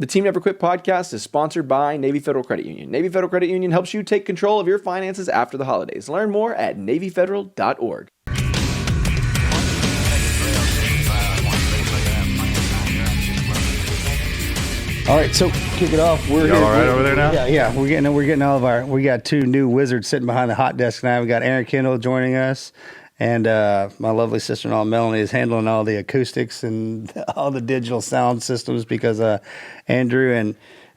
The Team Never Quit podcast is sponsored by Navy Federal Credit Union. Navy Federal Credit Union helps you take control of your finances after the holidays. Learn more at NavyFederal.org. All right, so kick it off. We're all right over there now? Yeah. We're getting all of our. We got two new wizards sitting behind the hot desk now. We got Aaron Kendall joining us, and my lovely sister-in-law Melanie is handling all the acoustics and all the digital sound systems because Andrew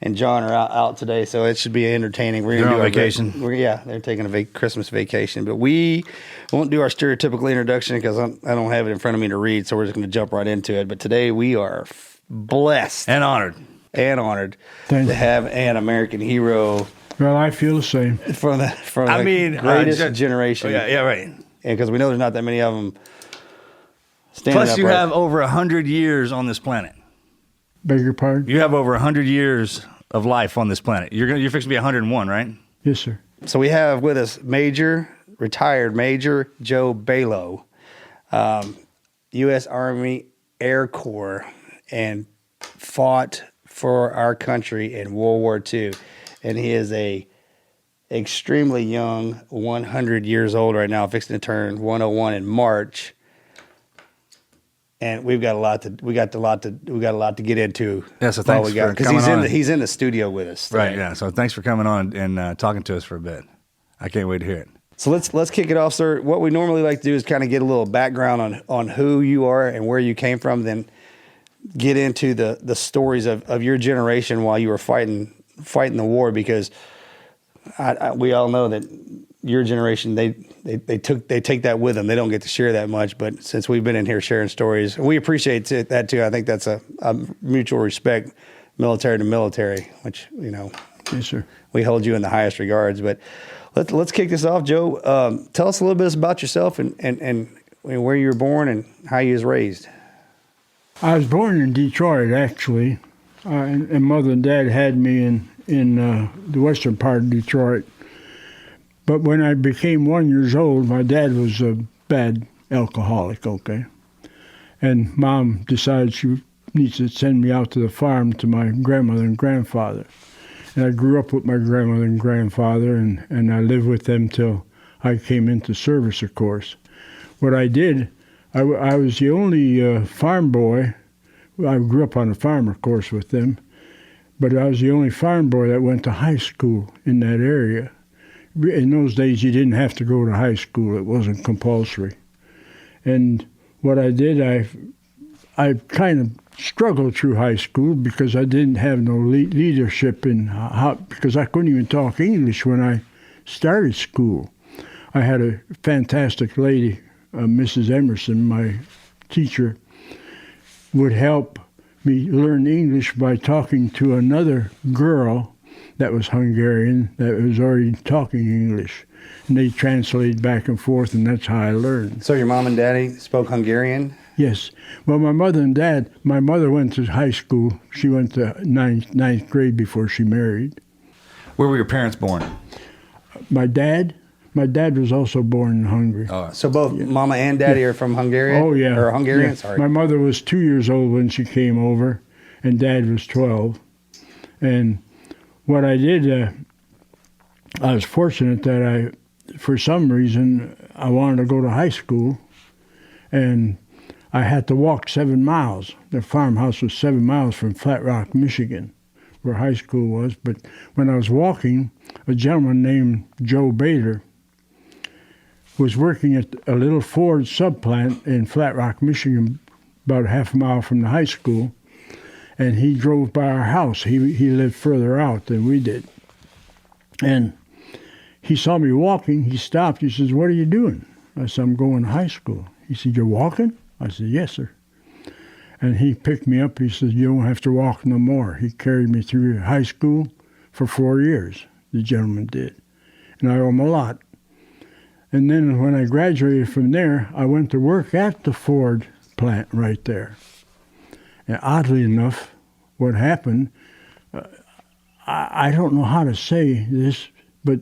and John are out today, so it should be entertaining. We're gonna do on vacation. They're taking a Christmas vacation, but we won't do our stereotypical introduction because I don't have it in front of me to read, so we're just going to jump right into it. But today we are blessed And honored. To have an American hero. Well, I feel the same. From the greatest generation. Yeah, right. And because we know there's not that many of them standing Plus, upright. you have over 100 years on this planet. Beg your pardon? You have over 100 years of life on this planet. You're fixing to be 101, right? Yes, sir. So we have with us retired Major Joe Balogh, U.S. Army Air Corps, and fought for our country in World War II. And he is a extremely young, 100 years old right now, fixing to turn 101 in March. And we got a lot to get into. Yeah, so thanks for coming on. He's in the studio with us today. Right, yeah. So thanks for coming on and talking to us for a bit. I can't wait to hear it. So let's kick it off, sir. What we normally like to do is kind of get a little background on who you are and where you came from, then get into the stories of your generation while you were fighting the war, because we all know that your generation they take that with them. They don't get to share that much, but since we've been in here sharing stories, we appreciate that too. I think that's a mutual respect, military to military, which Yes, sir. we hold you in the highest regards. But let's kick this off, Joe. Tell us a little bit about yourself and where you were born and how you was raised. I was born in Detroit, actually, and Mother and Dad had me in the western part of Detroit. But when I became 1 year old, my dad was a bad alcoholic, okay? And Mom decided she needs to send me out to the farm to my grandmother and grandfather. And I grew up with my grandmother and grandfather, and I lived with them till I came into service, of course. What I did, I was the only farm boy. I grew up on a farm, of course, with them, but I was the only farm boy that went to high school in that area. In those days, you didn't have to go to high school. It wasn't compulsory. And what I did, I kind of struggled through high school because I didn't have no leadership because I couldn't even talk English when I started school. I had a fantastic lady, Mrs. Emerson, my teacher, would help me learn English by talking to another girl that was Hungarian that was already talking English. And they translated back and forth, and that's how I learned. So your mom and daddy spoke Hungarian? Yes. Well, my mother went to high school. She went to ninth grade before she married. Where were your parents born? My dad was also born in Hungary. Oh, so both Mama and Daddy are from Hungary? Oh, yeah. Or Hungarian, yeah. sorry. My mother was 2 years old when she came over, and Dad was 12. And what I did, I was fortunate that for some reason, I wanted to go to high school, and I had to walk 7 miles. The farmhouse was 7 miles from Flat Rock, Michigan, where high school was. But when I was walking, a gentleman named Joe Bader was working at a little Ford subplant in Flat Rock, Michigan, about half a mile from the high school, and he drove by our house. He lived further out than we did. And he saw me walking. He stopped. He says, "What are you doing?" I said, "I'm going to high school." He said, "You're walking?" I said, "Yes, sir." And he picked me up. He said, "You don't have to walk no more." He carried me through high school for 4 years, the gentleman did. And I owe him a lot. And then when I graduated from there, I went to work at the Ford plant right there. And oddly enough, what happened, I don't know how to say this, but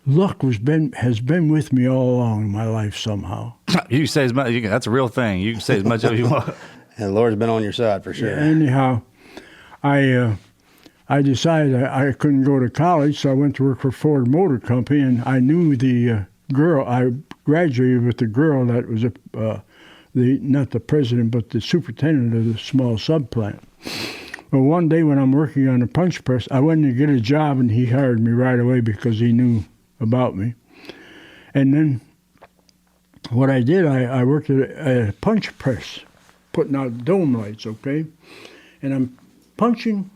luck has been with me all along in my life somehow. You can say as much. That's a real thing. You can say as much as you want. And the Lord's been on your side for sure. Anyhow, I decided I couldn't go to college, so I went to work for Ford Motor Company, and I knew the girl. I graduated with the girl that was not the president, but the superintendent of the small sub plant. Well, one day when I'm working on a punch press, I went to get a job, and he hired me right away because he knew about me. And then what I did, I worked at a punch press, putting out dome lights, okay? And I'm punching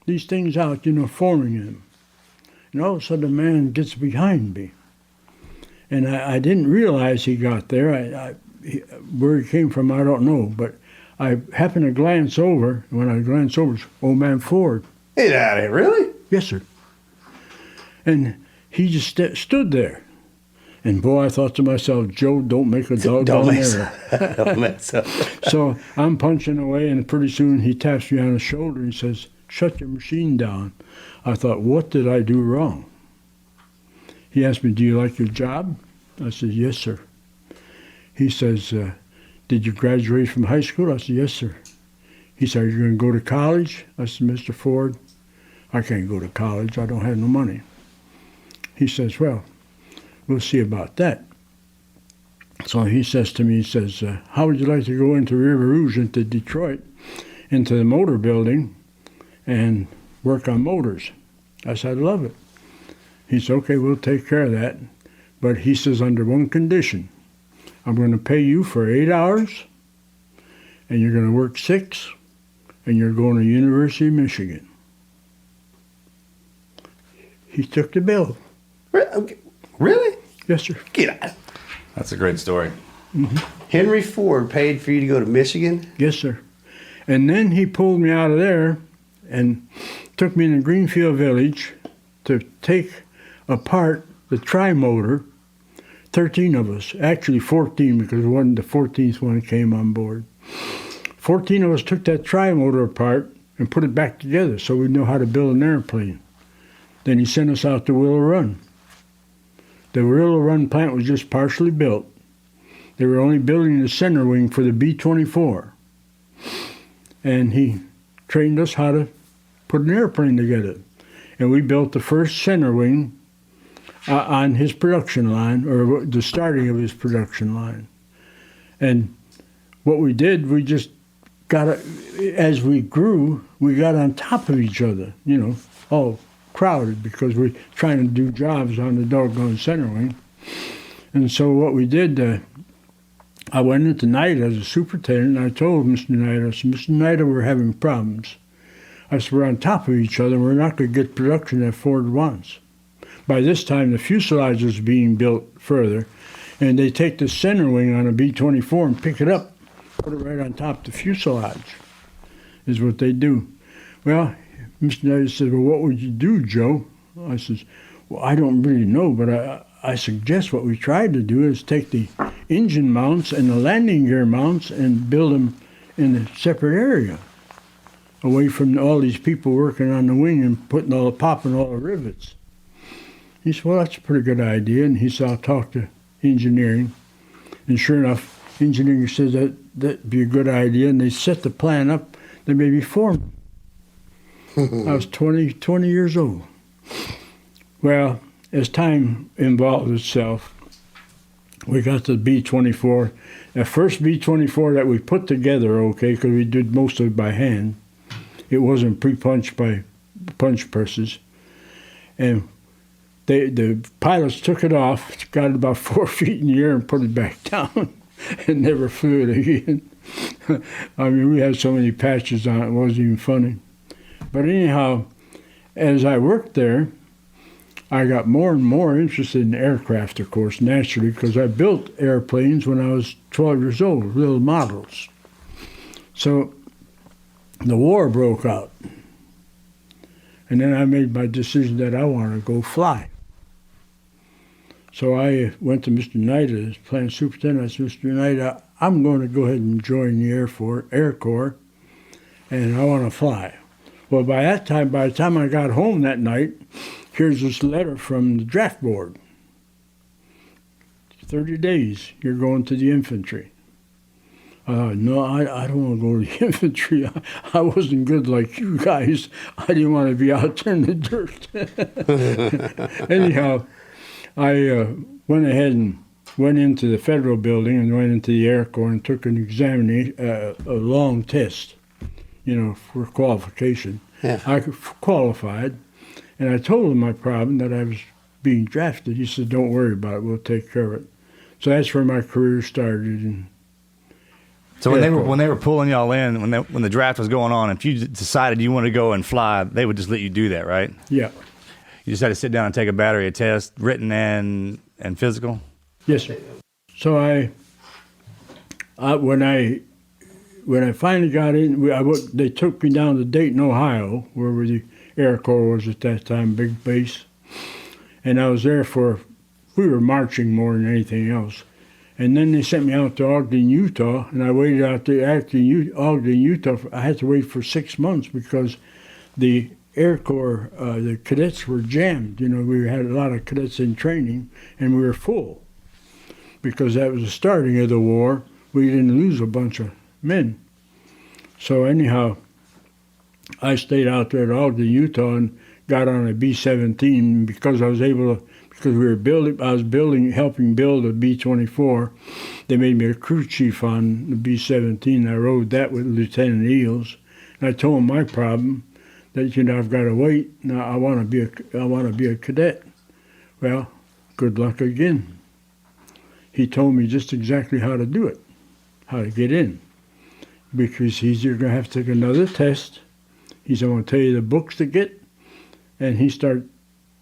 these things out, forming them. And all of a sudden, a man gets behind me. And I didn't realize he got there. Where he came from, I don't know. But I happened to glance over, and when I glanced over, it's old man Ford. Get out of here, really? Yes, sir. And he just stood there. And boy, I thought to myself, Joe, don't make a doggone error. Don't mess up. So I'm punching away, and pretty soon he taps me on the shoulder and he says, shut your machine down. I thought, what did I do wrong? He asked me, do you like your job? I said, yes, sir. He says, did you graduate from high school? I said, yes, sir. He said, are you going to go to college? I said, Mr. Ford, I can't go to college. I don't have no money. He says, well, we'll see about that. So he says to me, how would you like to go into River Rouge, into Detroit, into the motor building and work on motors? I said, I'd love it. He said, okay, we'll take care of that. But he says, under one condition, I'm going to pay you for 8 hours, and you're going to work 6, and you're going to University of Michigan. He took the bill. Really? Yes, sir. Get out. That's a great story. Mm-hmm. Henry Ford paid for you to go to Michigan? Yes, sir. And then he pulled me out of there and took me in the Greenfield Village to take apart the tri-motor. 13 of us, actually 14, because the 14th one came on board. 14 of us took that tri-motor apart and put it back together so we'd know how to build an airplane. Then he sent us out to Willow Run. The Willow Run plant was just partially built. They were only building the center wing for the B-24. And he trained us how to put an airplane together. And we built the first center wing on his production line, or the starting of his production line. And what we did, we just as we grew, we got on top of each other, all crowded, because we're trying to do jobs on the doggone center wing. And so what we did, I went into night as a superintendent, and I told Mr. Nida, I said, Mr. Nida, we're having problems. I said, we're on top of each other, and we're not going to get production that Ford wants. By this time, the fuselage was being built further, and they take the center wing on a B-24 and pick it up, put it right on top of the fuselage, is what they do. Well, Mr. Knight said, well, what would you do, Joe? I said, well, I don't really know, but I suggest what we tried to do is take the engine mounts and the landing gear mounts and build them in a separate area, away from all these people working on the wing and popping all the rivets. He said, well, that's a pretty good idea. And he said, I'll talk to engineering. And sure enough, engineering says that'd be a good idea. And they set the plan up. They made me foreman. I was 20 years old. Well, as time involved itself, we got to the B-24. The first B-24 that we put together, okay, because we did most of it by hand. It wasn't pre-punched by punch presses. And the pilots took it off, got it about 4 feet in the air and put it back down and never flew it again. I mean, we had so many patches on it, it wasn't even funny. But anyhow, as I worked there, I got more and more interested in aircraft, of course, naturally, because I built airplanes when I was 12 years old, little models. So the war broke out. And then I made my decision that I wanted to go fly. So I went to Mr. Knight, as plant superintendent. I said, Mr. Knight, I'm going to go ahead and join the Air Corps, and I want to fly. Well, by the time I got home that night, here's this letter from the draft board. 30 days, you're going to the infantry. No, I don't want to go to the infantry. I wasn't good like you guys. I didn't want to be out there in the dirt. Anyhow, I went ahead and went into the federal building and went into the Air Corps and took an examination, a long test, for qualification. Yeah. I qualified, and I told him my problem, that I was being drafted. He said, "Don't worry about it. We'll take care of it." So that's where my career started. And So when they were pulling y'all in, when the draft was going on, if you decided you wanted to go and fly, they would just let you do that, right? yeah. You just had to sit down and take a battery of tests, written and physical. Yes, sir. So when I finally got in, they took me down to Dayton, Ohio, where the Air Corps was at that time, big base. And I was there we were marching more than anything else. And then they sent me out to Ogden, Utah, and I waited out there at Ogden, Utah. I had to wait for 6 months because the Air Corps, the cadets were jammed. We had a lot of cadets in training, and we were full because that was the starting of the war. We didn't lose a bunch of men. So anyhow, I stayed out there at Ogden, Utah, and got on a B-17 because I was able to. Because I was helping build a B-24. They made me a crew chief on the B-17. I rode that with Lieutenant Eels, and I told him my problem, that I've got to wait. Now I want to be a cadet. Well, good luck again. He told me just exactly how to do it, how to get in, because you're going to have to take another test. He's going to tell you the books to get, and he started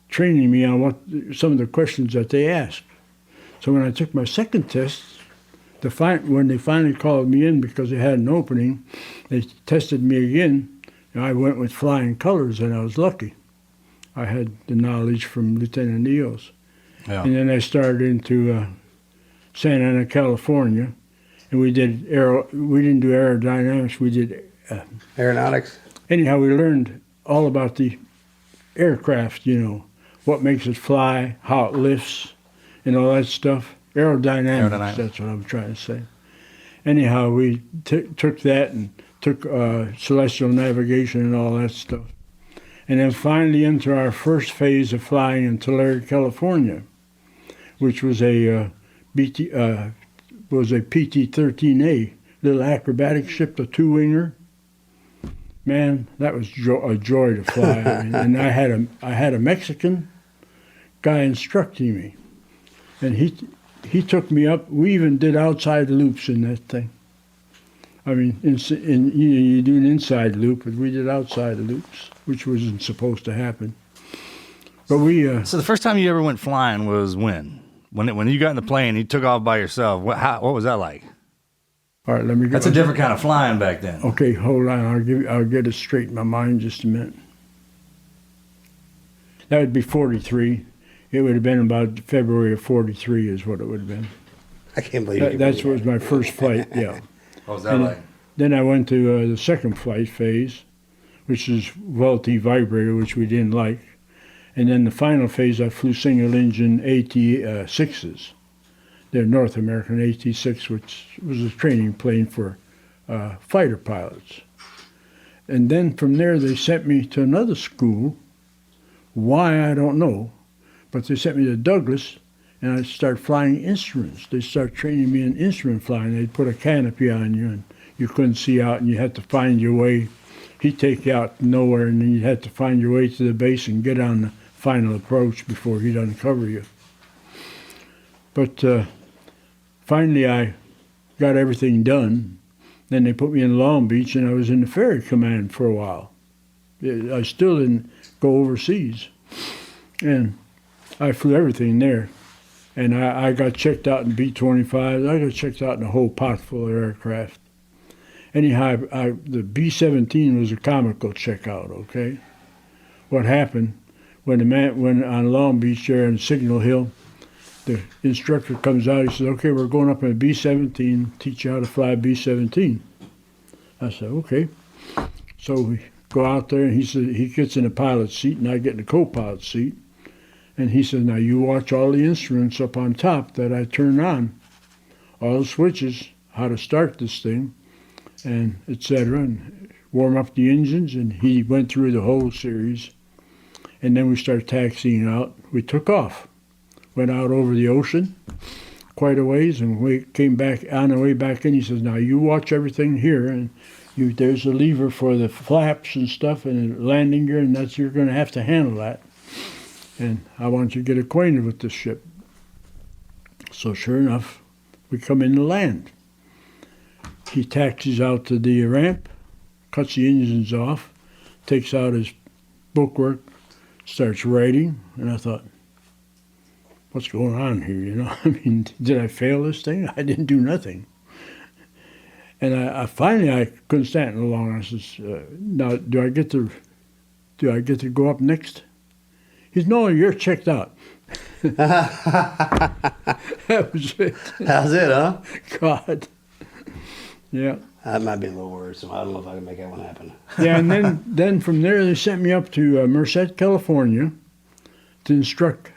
training me on some of the questions that they asked. So when I took my second test, when they finally called me in because they had an opening, they tested me again, and I went with flying colors, and I was lucky. I had the knowledge from Lieutenant Eels. Yeah. And then I started into Santa Ana, California, and we didn't do aerodynamics, we did Aeronautics. anyhow, we learned all about the aircraft, what makes it fly, how it lifts, and all that stuff. Aerodynamics, that's what I'm trying to say. Anyhow, we took that and took celestial navigation and all that stuff. And then finally into our first phase of flying in Tulare, California, which was a PT-13A, little acrobatic ship, a two-winger. Man, that was a joy to fly. And I had a Mexican guy instructing me, and he took me up. We even did outside loops in that thing. I mean, you do an inside loop, but we did outside loops, which wasn't supposed to happen. But we. So the first time you ever went flying was when? When you got in the plane, you took off by yourself. What was that like? All right, let me go. That's a different kind of flying back then. Okay, hold on. I'll get it straight in my mind just a minute. That would be 43. It would have been about February of 43 is what it would have been. I can't believe it. That was my first flight, yeah. What was that like? Then I went to the second flight phase, which is Vultee vibrator, which we didn't like. And then the final phase, I flew single-engine AT-6s. They're North American AT-6, which was a training plane for fighter pilots. And then from there, they sent me to another school. Why, I don't know. But they sent me to Douglas, and I started flying instruments. They started training me in instrument flying. They'd put a canopy on you, and you couldn't see out, and you had to find your way. He'd take you out nowhere, and then you had to find your way to the base and get on the final approach before he'd uncover you. But finally, I got everything done. Then they put me in Long Beach, and I was in the ferry command for a while. I still didn't go overseas. And I flew everything there. And I got checked out in B-25s. I got checked out in a whole pot full of aircraft. Anyhow, the B-17 was a comical checkout, okay? What happened, when on Long Beach there in Signal Hill, the instructor comes out, he says, okay, we're going up in a B-17, teach you how to fly a B-17. I said, okay. So we go out there, and he said, he gets in the pilot's seat, and I get in the co-pilot's seat. And he said, now you watch all the instruments up on top that I turn on. All the switches, how to start this thing, and etc., and warm up the engines, and he went through the whole series. And then we started taxiing out. We took off, went out over the ocean quite a ways, and we came back. On the way back in, he says, now you watch everything here, and there's a lever for the flaps and stuff and the landing gear, and you're going to have to handle that. And I want you to get acquainted with this ship. So sure enough, we come in to land. He taxis out to the ramp, cuts the engines off, takes out his bookwork, starts writing, and I thought, what's going on here, you know? I mean, did I fail this thing? I didn't do nothing. And I finally couldn't stand it no longer. I says, now, do I get to go up next? He said, no, you're checked out. That was it. How's it, huh? God. Yeah. That might be a little worrisome. I don't know if I can make that one happen. Yeah, and then from there they sent me up to Merced, California, to instruct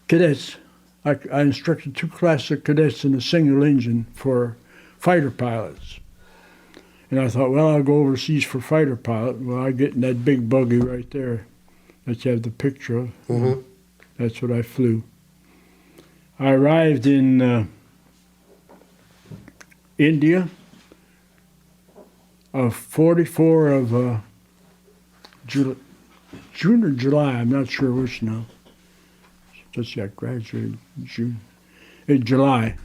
cadets. I instructed 2 classes of cadets in a single engine for fighter pilots. And I thought, well, I'll go overseas for fighter pilot. Well, I get in that big buggy right there that you have the picture of. Mm-hmm. That's what I flew. I arrived in India of 44 of June or July, I'm not sure which now. Just got graduated in June. In July.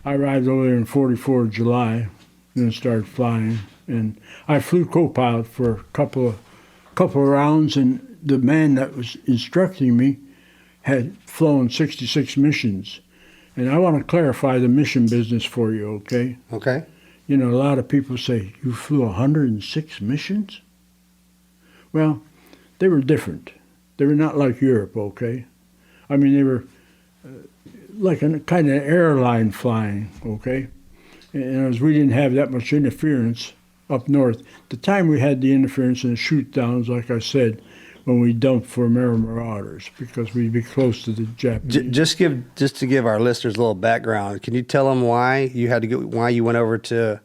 I arrived over there in 44 of July, then started flying. And I flew co-pilot for a couple of rounds, and the man that was instructing me had flown 66 missions. And I want to clarify the mission business for you, okay? Okay. You know, a lot of people say, you flew 106 missions? Well, they were different. They were not like Europe, okay? I mean, they were like a kind of airline flying, okay? And as we didn't have that much interference up north, the time we had the interference and the shoot downs, like I said, when we dumped for Marauders, because we'd be close to the Japanese. Just to give our listeners a little background, can you tell them why you went over to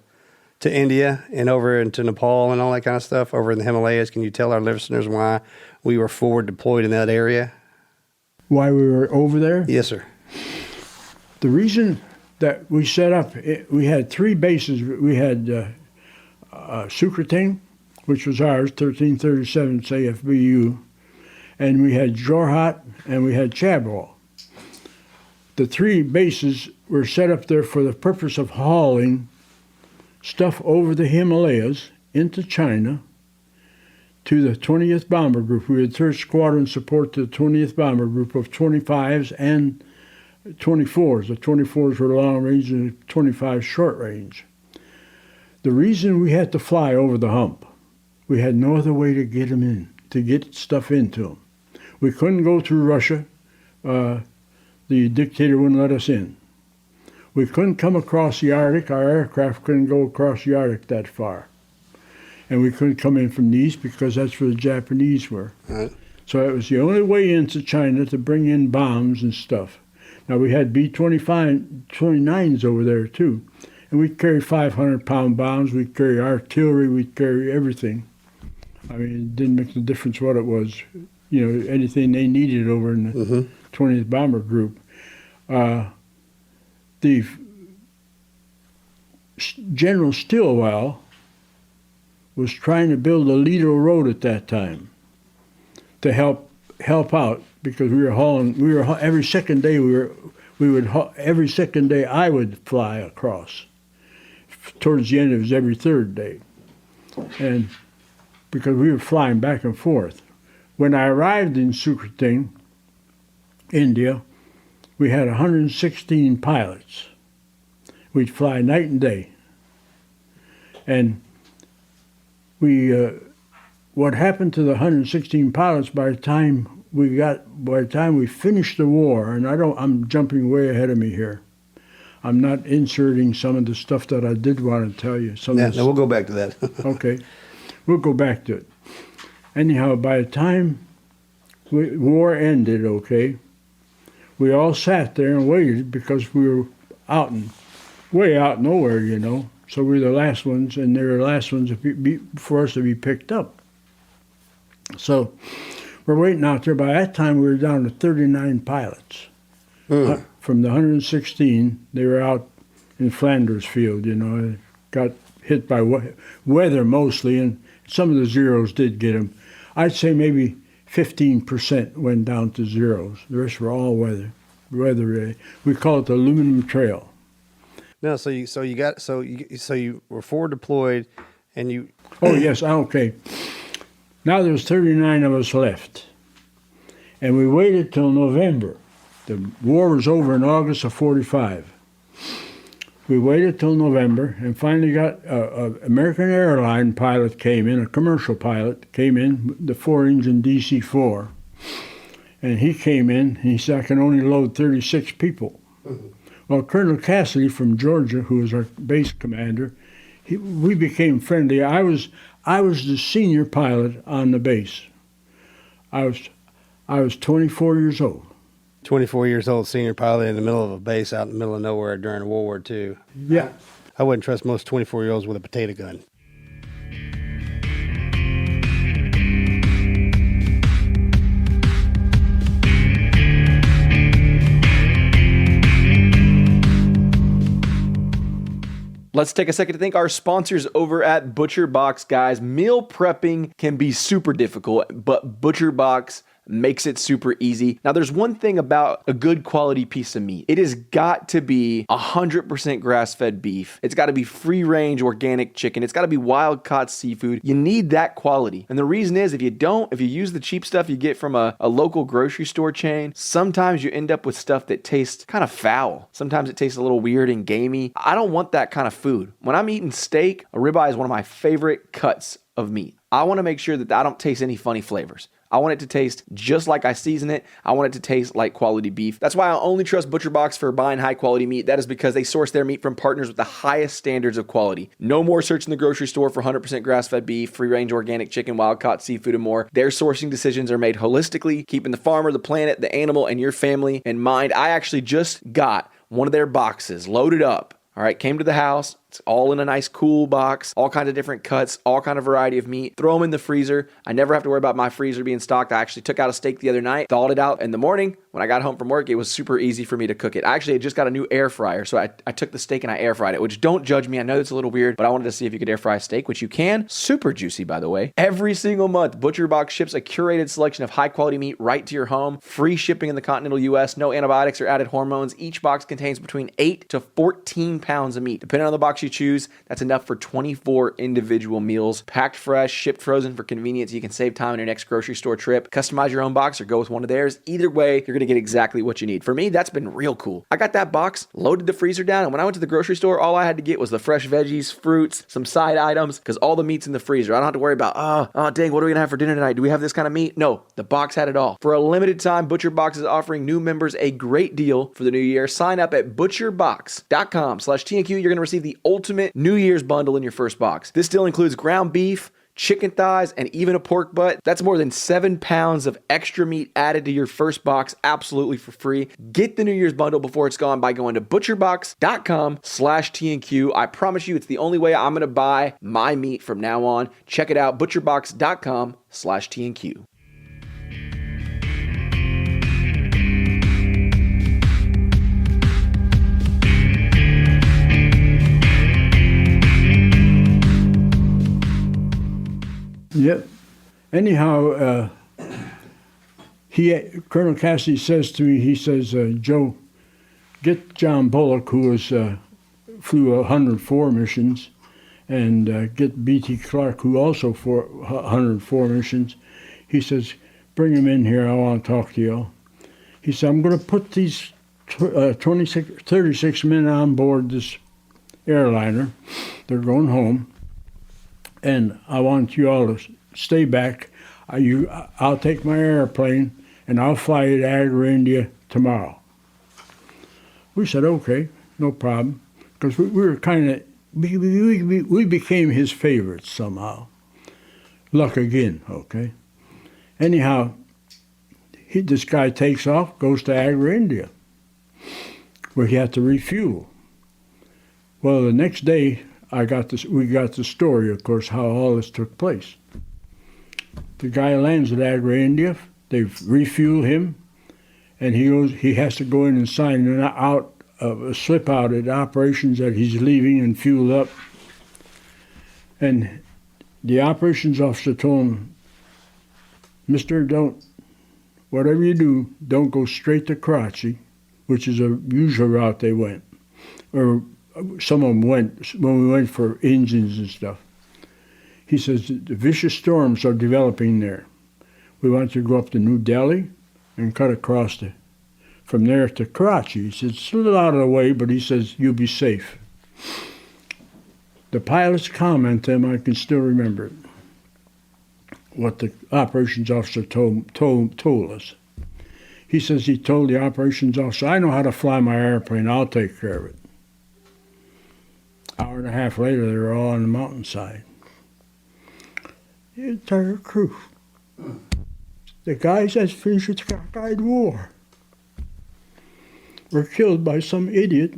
India and over into Nepal and all that kind of stuff over in the Himalayas? Can you tell our listeners why we were forward deployed in that area? Why we were over there? Yes, sir. The reason that we set up, we had 3 bases. We had Sukhothai, which was ours, 1337 AFBU, and we had Jorhat, and we had Chabal. The 3 bases were set up there for the purpose of hauling stuff over the Himalayas into China to the 20th Bomber Group. We had 3rd Squadron support to the 20th Bomber Group of 25s and 24s. The 24s were long range and the 25s short range. The reason we had to fly over the hump, we had no other way to get them in, to get stuff into them. We couldn't go through Russia. The dictator wouldn't let us in. We couldn't come across the Arctic. Our aircraft couldn't go across the Arctic that far. And we couldn't come in from the east because that's where the Japanese were. Right. So it was the only way into China to bring in bombs and stuff. Now we had B-29s over there too. And we'd carry 500-pound bombs. We'd carry artillery. We'd carry everything. I mean, it didn't make the difference what it was. You know, anything they needed over in the 20th Bomber Group. The General Stilwell was trying to build a Lido Road at that time to help out, because we were every second day every second day I would fly across. Towards the end it was every 3rd day, and because we were flying back and forth. When I arrived in Sukhothai, India, we had 116 pilots. We'd fly night and day, and what happened to the 116 pilots by the time we finished the war, and I'm jumping way ahead of me here. I'm not inserting some of the stuff that I did want to tell you. No, we'll go back to that. Okay, we'll go back to it. Anyhow, by the time war ended, okay, we all sat there and waited because we were way out nowhere, you know. So we're the last ones, and they're the last ones for us to be picked up. So we're waiting out there. By that time, we were down to 39 pilots. From the 116, they were out in Flanders Field, you know. Got hit by weather mostly, and some of the zeros did get them. I'd say maybe 15% went down to zeros. The rest were all weather. We call it the aluminum trail. No, so you were forward deployed, and you. Oh yes, okay. Now there's 39 of us left, and we waited till November. The war was over in August of '45. We waited till November, and finally got an American airline pilot came in, a commercial pilot came in, the 4-engine DC-4, and he came in, and he said, I can only load 36 people. Well, Colonel Cassidy from Georgia, who was our base commander, we became friendly. I was the senior pilot on the base. I was 24 years old. 24 years old, senior pilot in the middle of a base out in the middle of nowhere during World War II. Yeah. I wouldn't trust most 24-year-olds with a potato gun. Let's take a second to thank our sponsors over at Butcher Box, guys. Meal prepping can be super difficult, but Butcher Box makes it super easy. Now, there's one thing about a good quality piece of meat. It has got to be 100% grass-fed beef. It's got to be free-range organic chicken. It's got to be wild-caught seafood. You need that quality. And the reason is, if you use the cheap stuff you get from a local grocery store chain, sometimes you end up with stuff that tastes kind of foul. Sometimes it tastes a little weird and gamey. I don't want that kind of food. When I'm eating steak, a ribeye is one of my favorite cuts of meat. I want to make sure that I don't taste any funny flavors. I want it to taste just like I season it. I want it to taste like quality beef. That's why I only trust Butcher Box for buying high quality meat. That is because they source their meat from partners with the highest standards of quality. No more searching the grocery store for 100% grass-fed beef, free-range organic chicken, wild-caught seafood, and more. Their sourcing decisions are made holistically, keeping the farmer, the planet, the animal, and your family in mind. I actually just got one of their boxes loaded up. All right, came to the house. It's all in a nice cool box, all kinds of different cuts, all kind of variety of meat. Throw them in the freezer. I never have to worry about my freezer being stocked. I actually took out a steak the other night, thawed it out in the morning. When I got home from work, it was super easy for me to cook it. I actually had just got a new air fryer, so I took the steak and I air fried it, which don't judge me. I know it's a little weird, but I wanted to see if you could air fry a steak, which you can. Super juicy, by the way. Every single month, Butcher Box ships a curated selection of high quality meat right to your home. Free shipping in the continental U.S. No antibiotics or added hormones. Each box contains between 8 to 14 pounds of meat. Depending on the box you choose, that's enough for 24 individual meals. Packed fresh, shipped frozen for convenience. You can save time on your next grocery store trip. Customize your own box or go with one of theirs. Either way, you're going to get exactly what you need. For me, that's been real cool. I got that box, loaded the freezer down, and when I went to the grocery store, all I had to get was the fresh veggies, fruits, some side items, because all the meat's in the freezer. I don't have to worry about, oh dang, what are we going to have for dinner tonight? Do we have this kind of meat? No, the box had it all. For a limited time, Butcher Box is offering new members a great deal for the new year. Sign up at butcherbox.com/TNQ. You're going to receive the ultimate New Year's bundle in your first box. This still includes ground beef, chicken thighs, and even a pork butt. That's more than 7 pounds of extra meat added to your first box absolutely for free. Get the New Year's bundle before it's gone by going to butcherbox.com/TNQ. I promise you it's the only way I'm going to buy my meat from now on. Check it out, butcherbox.com/TNQ. Yep. Anyhow, Colonel Cassidy says to me, he says, Joe, get John Balogh, who flew 104 missions, and get B.T. Clark, who also flew 104 missions. He says, bring him in here. I want to talk to you. He said, I'm going to put these 36 men on board this airliner. They're going home. And I want you all to stay back. I'll take my airplane, and I'll fly you to Agra, India tomorrow. We said, okay, no problem. Because we were kind of, we became his favorites somehow. Luck again, okay? Anyhow, this guy takes off, goes to Agra, India, where he had to refuel. Well, the next day, we got the story, of course, how all this took place. The guy lands at Agra, India. They refuel him, and he has to go in and sign a slip out at operations that he's leaving and fueled up. And the operations officer told him, "Mister, whatever you do, don't go straight to Karachi," which is a usual route they went. Or some of them went when we went for engines and stuff. He says, "The vicious storms are developing there. We want you to go up to New Delhi and cut across from there to Karachi." He says, "It's a little out of the way, but," he says, "you'll be safe." The pilot's comment to him, I can still remember it, what the operations officer told us. He says he told the operations officer, "I know how to fly my airplane. I'll take care of it." Hour and a half later, they were all on the mountainside. The entire crew. The guys that finished the cockeyed war were killed by some idiot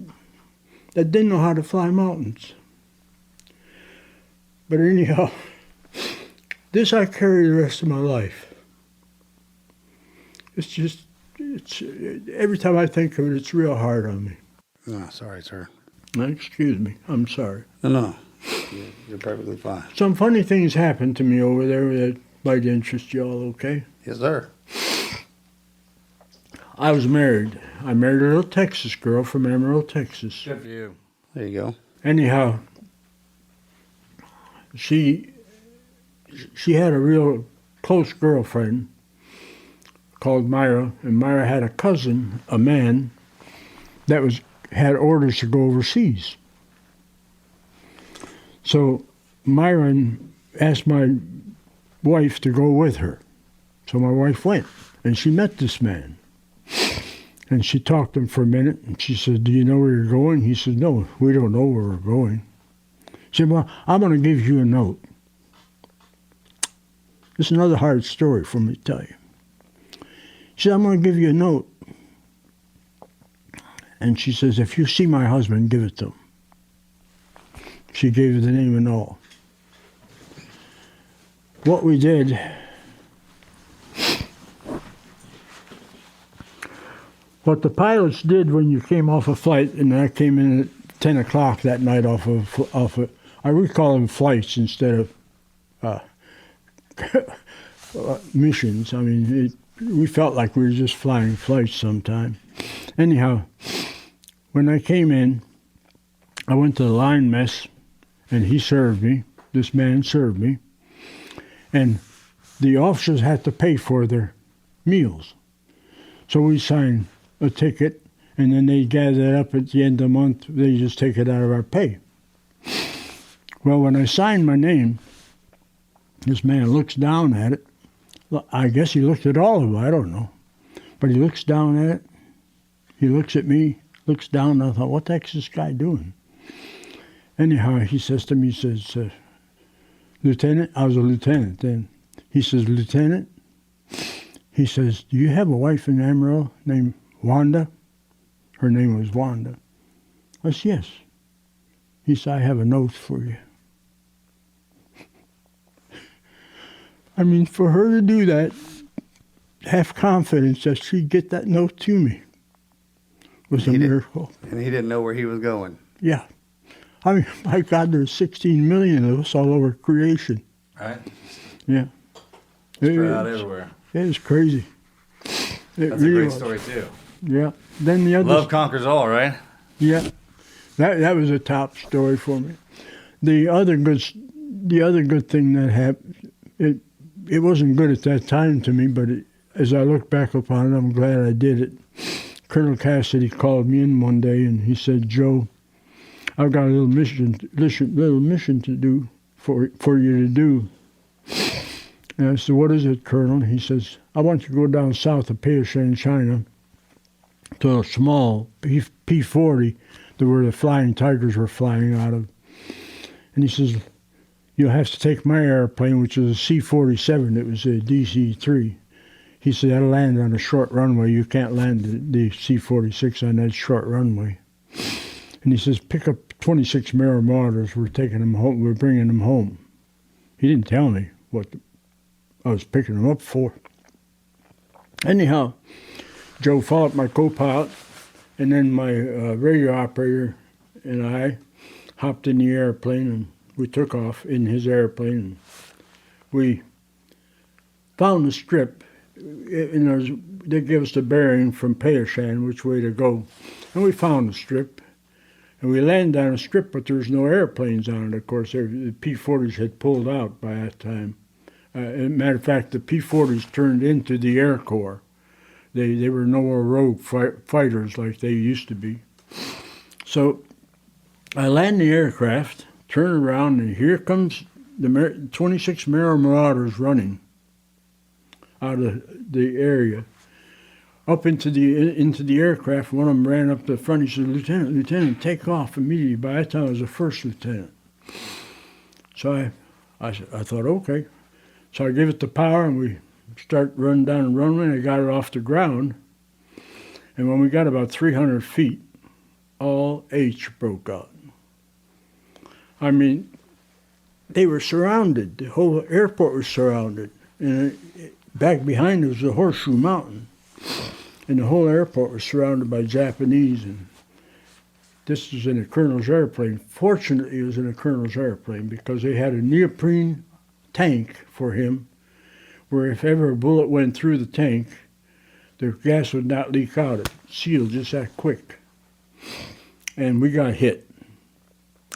that didn't know how to fly mountains. But anyhow, this I carry the rest of my life. It's every time I think of it, it's real hard on me. Oh, sorry, sir. Excuse me, I'm sorry. No. You're perfectly fine. Some funny things happened to me over there that might interest you all, okay? Yes, sir. I was married. I married a little Texas girl from Amarillo, Texas. Good for you. There you go. Anyhow, she had a real close girlfriend called Myra, and Myra had a cousin, a man, that had orders to go overseas. So Myra asked my wife to go with her. So my wife went, and she met this man. And she talked to him for a minute, and she said, "Do you know where you're going?" He said, "No, we don't know where we're going." She said, "Well, I'm going to give you a note." It's another hard story for me to tell you. She said, "I'm going to give you a note." And she says, "If you see my husband, give it to him." She gave her the name and all. What we did, what the pilots did when you came off a flight, and I came in at 10 o'clock that night off of we call them flights instead of missions. I mean, we felt like we were just flying flights sometime. Anyhow, when I came in, I went to the line mess, and he served me. This man served me. And the officers had to pay for their meals. So we signed a ticket, and then they gather it up at the end of the month. They just take it out of our pay. Well, when I signed my name, this man looks down at it. I guess he looked at all of them, I don't know. But he looks down at it. He looks at me, looks down, and I thought, what the heck is this guy doing? Anyhow, he says to me, he says, "Lieutenant," I was a lieutenant then. He says, "Lieutenant," he says, "do you have a wife in Amarillo named Wanda?" Her name was Wanda. I said, "Yes." He said, "I have a note for you." I mean, for her to do that, have confidence that she'd get that note to me was a miracle. And he didn't know where he was going. Yeah. I mean, my God, there's 16 million of us all over creation. Right? Yeah. Spread out everywhere. It was crazy. That's a great story, too. Yeah. Then the other... Love conquers all, right? Yeah. That was a top story for me. The other good thing that happened, it wasn't good at that time to me, but as I look back upon it, I'm glad I did it. Colonel Cassidy called me in one day, and he said, "Joe, I've got a little mission to do for you to do." And I said, "What is it, Colonel?" He says, "I want you to go down south of Peishan, China, to a small P-40 where the Flying Tigers were flying out of." And he says, "You'll have to take my airplane, which is a C-47. It was a DC-3. He said, "That'll land on a short runway. You can't land the C-46 on that short runway." And he says, "Pick up 26 Marauders were taking them home. We're bringing them home. He didn't tell me what I was picking them up for. Anyhow, Joe Follett, my co-pilot, and then my radio operator and I hopped in the airplane, and we took off in his airplane. And we found the strip, and they gave us the bearing from Payashan, which way to go. And we found the strip, and we landed on a strip, but there was no airplanes on it, of course. The P-40s had pulled out by that time. As a matter of fact, the P-40s turned into the Air Corps. They were no more rogue fighters like they used to be. So I land the aircraft, turn around, and here comes the 26 Marauders running out of the area up into the aircraft. One of them ran up the front. He said, Lieutenant, take off immediately. By that time, I was a first lieutenant. So I thought, okay. So I gave it the power, and we start running down the runway, and I got it off the ground. And when we got about 300 feet, all H broke out. I mean, they were surrounded. The whole airport was surrounded. And back behind us was the Horseshoe Mountain. And the whole airport was surrounded by Japanese. And this was in a colonel's airplane. Fortunately, it was in a colonel's airplane because they had a neoprene tank for him, where if ever a bullet went through the tank, the gas would not leak out. It sealed just that quick. And we got hit.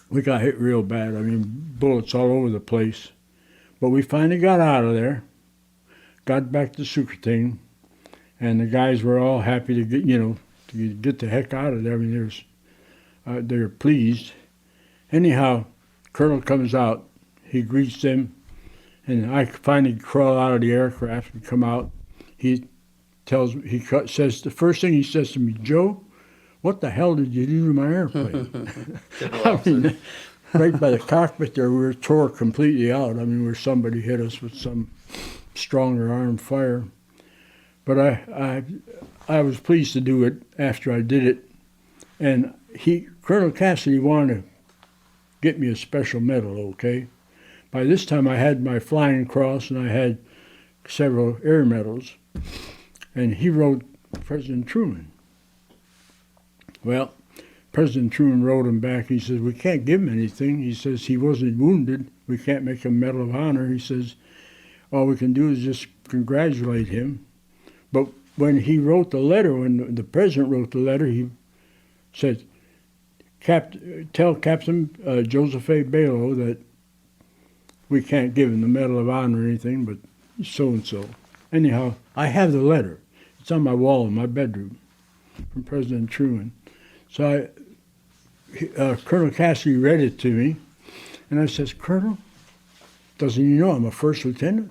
We got hit real bad. I mean, bullets all over the place. But we finally got out of there, got back to Sukhotin, and the guys were all happy to get the heck out of there. I mean, they were pleased. Anyhow, Colonel comes out. He greets them. And I finally crawl out of the aircraft and come out. Says the first thing he says to me, Joe, what the hell did you do to my airplane? I mean, right by the cockpit there, we were tore completely out. I mean, where somebody hit us with some stronger armed fire. But I was pleased to do it after I did it. And Colonel Cassidy wanted to get me a special medal, okay? By this time, I had my Flying Cross, and I had several air medals. And he wrote President Truman. Well, President Truman wrote him back. He says, we can't give him anything. He says, he wasn't wounded. We can't make him Medal of Honor. He says, all we can do is just congratulate him. But when he wrote the letter, when the president wrote the letter, he said, tell Captain Joseph A. Balogh that we can't give him the Medal of Honor or anything, but so-and-so. Anyhow, I have the letter. It's on my wall in my bedroom from President Truman. So Colonel Cassidy read it to me, and I says, Colonel, doesn't he know I'm a first lieutenant?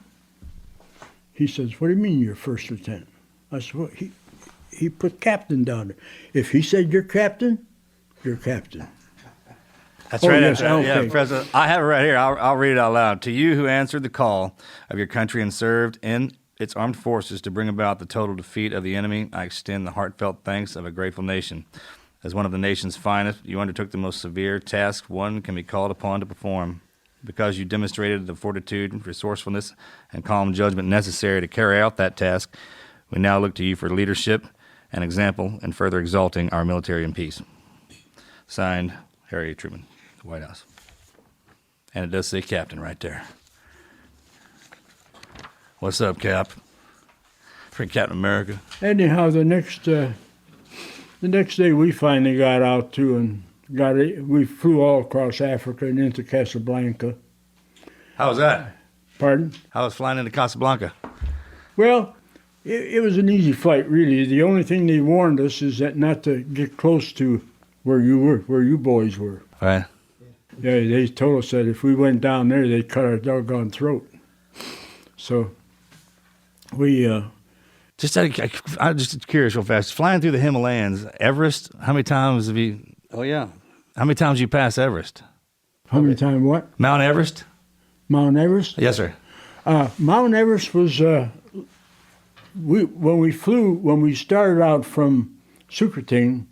He says, what do you mean you're first lieutenant? I said, well, he put captain down there. If he said you're captain, you're captain. That's right. Yes, Yeah, okay. President. I have it right here. I'll read it out loud. To you who answered the call of your country and served in its armed forces to bring about the total defeat of the enemy, I extend the heartfelt thanks of a grateful nation. As one of the nation's finest, you undertook the most severe task one can be called upon to perform. Because you demonstrated the fortitude, resourcefulness, and calm judgment necessary to carry out that task, we now look to you for leadership and example in further exalting our military in peace. Signed, Harry Truman, the White House. And it does say Captain right there. What's up, Cap? For Captain America. Anyhow, the next day we finally got out too, and we flew all across Africa and into Casablanca. How was that? Pardon? How was flying into Casablanca? Well, it was an easy flight, really. The only thing they warned us is that not to get close to where you boys were. Right. Yeah, they told us that if we went down there, they'd cut our doggone throat. So we... I'm just curious real fast. Flying through the Himalayas, Everest, how many times have you... Oh, yeah. How many times have you passed Everest? How many times what? Mount Everest? Mount Everest? Yes, sir. Mount Everest was... when we started out from Sukhotin,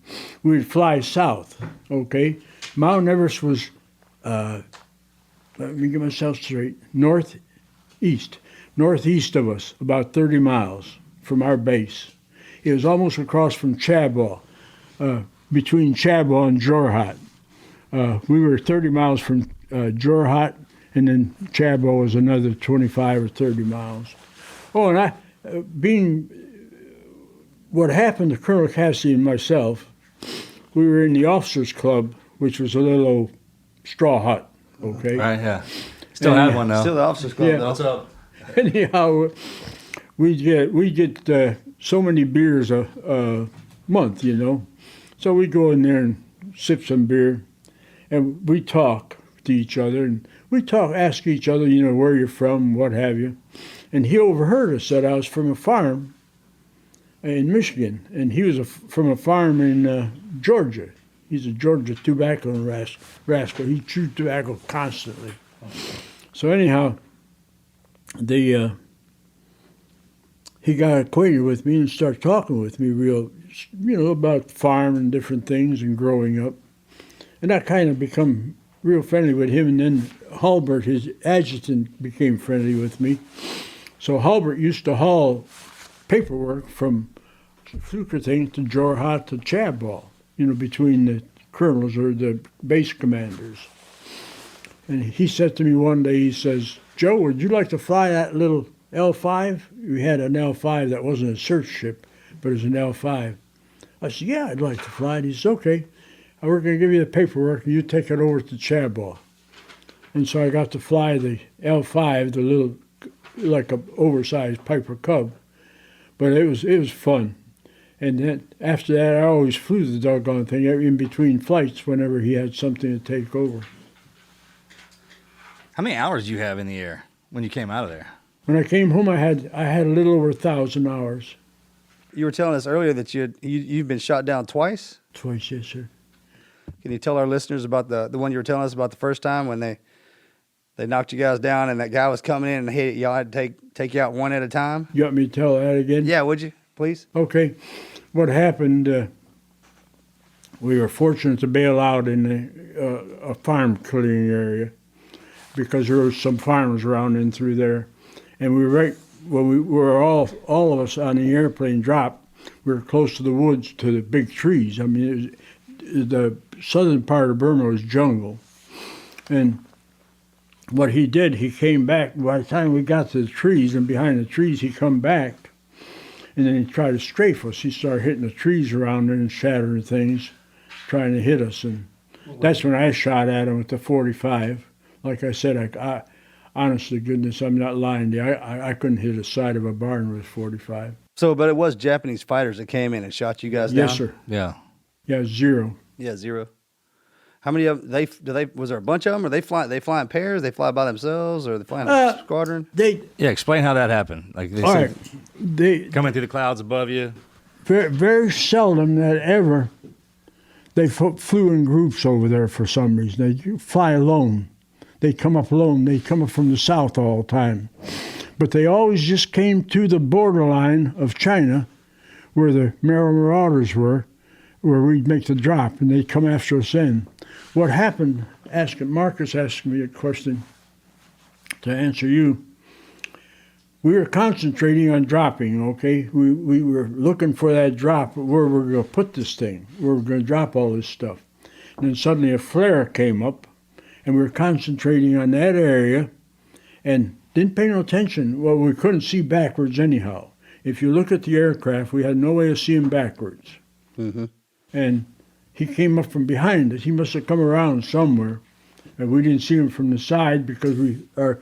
we would fly south, okay? Mount Everest was, let me get myself straight, northeast of us, about 30 miles from our base. It was almost across from Chabot, between Chabot and Jorhat. We were 30 miles from Jorhat, and then Chabot was another 25 or 30 miles. Oh, and what happened to Colonel Cassidy and myself, we were in the officers' club, which was a little old straw hut, okay? Right, yeah. Still have one now. Still the officers club. Yeah. Though. What's up? Anyhow, we get so many beers a month, you know. So we go in there and sip some beer, and we talk to each other, and ask each other, you know, where you're from, what have you. And he overheard us that I was from a farm in Michigan, and he was from a farm in Georgia. He's a Georgia tobacco rascal. He chewed tobacco constantly. So anyhow, he got acquainted with me and started talking with me real, you know, about farm and different things and growing up. And I kind of become real friendly with him. And then Halbert, his adjutant, became friendly with me. So Halbert used to haul paperwork from Flukerting to Jorhat to Chabot, you know, between the colonels or the base commanders. And he said to me one day, he says, "Joe, would you like to fly that little L5?" We had an L5 that wasn't a search ship, but it was an L5. I said, "Yeah, I'd like to fly it." He said, "Okay, we're going to give you the paperwork and you take it over to Chabot." And so I got to fly the L5, the little, like a oversized Piper Cub. But it was fun. And then after that, I always flew the doggone thing in between flights whenever he had something to take over. How many hours do you have in the air when you came out of there? When I came home, I had a little over 1,000 hours. You were telling us earlier that you've been shot down twice. Twice, yes, sir. Can you tell our listeners about the one you were telling us about the first time when they knocked you guys down and that guy was coming in and y'all had to take you out one at a time? You want me to tell that again? Yeah, would you, please? Okay. What happened, we were fortunate to bail out in a farm clearing area because there were some farmers around in through there. And we were when we were all of us on the airplane dropped, we were close to the woods, to the big trees. I mean, the southern part of Burma was jungle. And what he did, he came back. By the time we got to the trees, and behind the trees, he come back. And then he tried to strafe us. He started hitting the trees around there and shattering things, trying to hit us. And that's when I shot at him with the .45. Like I said, I honest to goodness, I'm not lying to you. I couldn't hit the side of a barn with a .45. So, but it was Japanese fighters that came in and shot you guys down? Yes, sir. Yeah. Yeah, 0. Yeah, 0. How many of them, was there a bunch of them? Or they fly in pairs? They fly by themselves? Or they fly in a squadron? Yeah, explain how that happened. Like they All said, right. They coming through the clouds above you. very, very seldom that ever they flew in groups over there for some reason. They fly alone. They come up alone. They come up from the south all the time. But they always just came to the borderline of China where the Marauders were, where we'd make the drop, and they'd come after us in. What happened, Marcus asked me a question to answer you. We were concentrating on dropping, okay? We were looking for that drop, where we're going to put this thing, where we're going to drop all this stuff. And then suddenly a flare came up, and we were concentrating on that area and didn't pay no attention. Well, we couldn't see backwards anyhow. If you look at the aircraft, we had no way of seeing backwards. Mm-hmm. And he came up from behind us. He must have come around somewhere. And we didn't see him from the side because our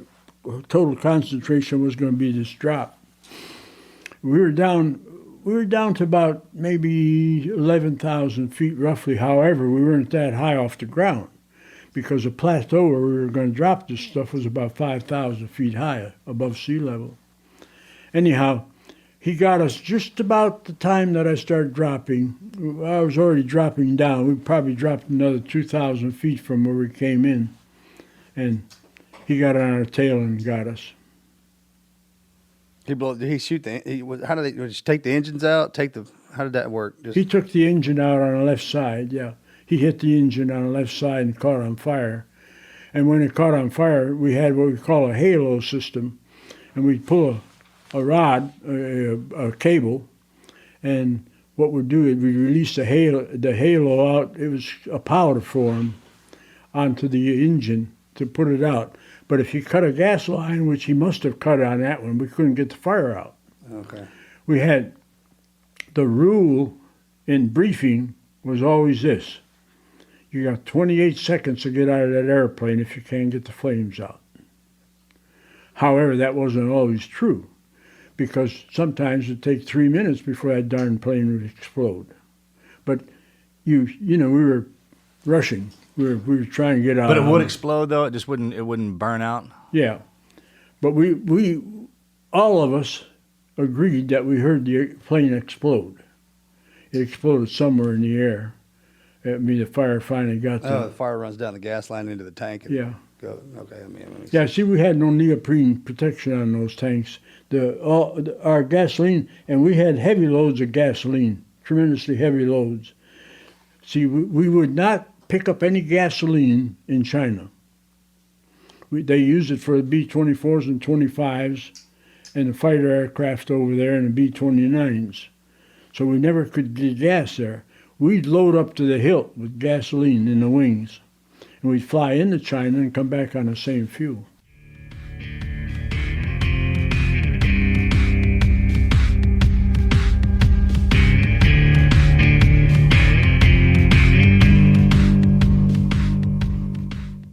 total concentration was going to be this drop. We were down to about maybe 11,000 feet roughly. However, we weren't that high off the ground because the plateau where we were going to drop this stuff was about 5,000 feet high above sea level. Anyhow, he got us just about the time that I started dropping. I was already dropping down. We probably dropped another 2,000 feet from where we came in. And he got on our tail and got us. Did he shoot how did they take the engines out? How did that work? He took the engine out on the left side, yeah. he hit the engine on the left side and caught on fire. And when it caught on fire, we had what we call a halo system, and we'd pull a rod, a cable, and what we'd do is we'd release the halo out. It was a powder form onto the engine to put it out. But if you cut a gas line, which he must have cut on that one, we couldn't get the fire out. Okay. We had the rule in briefing was always this: you got 28 seconds to get out of that airplane if you can't get the flames out. However, that wasn't always true, because sometimes it'd take 3 minutes before that darn plane would explode. But you know, we were rushing. We were trying to get out. But it would explode though. It wouldn't burn out. Yeah, but we all of us agreed that we heard the plane explode. It exploded somewhere in the air. I mean, the fire finally got to. Oh, the fire runs down the gas line into the tank. And Yeah. Go. Okay. I mean, Yeah, see, we had no neoprene protection on those tanks. Our gasoline, and we had heavy loads of gasoline, tremendously heavy loads. See, we would not pick up any gasoline in China. They used it for the B-24s and 25s and the fighter aircraft over there and the B-29s. So we never could get gas there. We'd load up to the hilt with gasoline in the wings, and we'd fly into China and come back on the same fuel.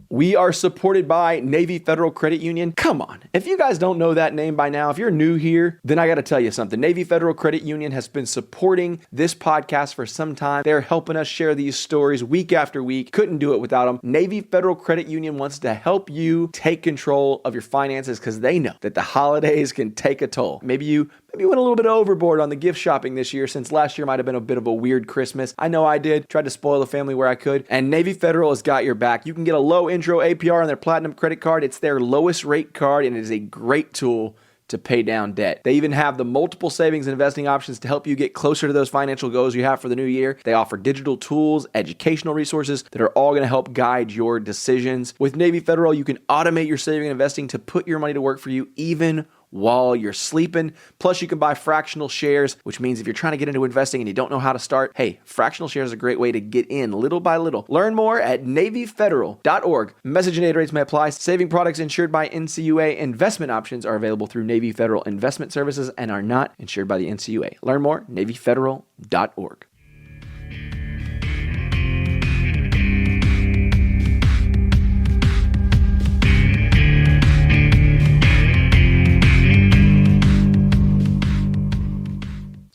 We are supported by Navy Federal Credit Union. Come on, if you guys don't know that name by now, if you're new here, then I got to tell you something. Navy Federal Credit Union has been supporting this podcast for some time. They're helping us share these stories week after week. Couldn't do it without them. Navy Federal Credit Union wants to help you take control of your finances because they know that the holidays can take a toll. Maybe you went a little bit overboard on the gift shopping this year, since last year might have been a bit of a weird Christmas. I know I did. Tried to spoil the family where I could. And Navy Federal has got your back. You can get a low intro APR on their Platinum credit card. It's their lowest rate card, and it is a great tool to pay down debt. They even have the multiple savings and investing options to help you get closer to those financial goals you have for the new year. They offer digital tools, educational resources that are all going to help guide your decisions. With Navy Federal, you can automate your saving and investing to put your money to work for you even while you're sleeping. Plus, you can buy fractional shares, which means if you're trying to get into investing and you don't know how to start, hey, fractional shares is a great way to get in little by little. Learn more at NavyFederal.org. Message and data rates may apply. Saving products insured by NCUA. Investment options are available through Navy Federal Investment Services and are not insured by the NCUA. Learn more, NavyFederal.org.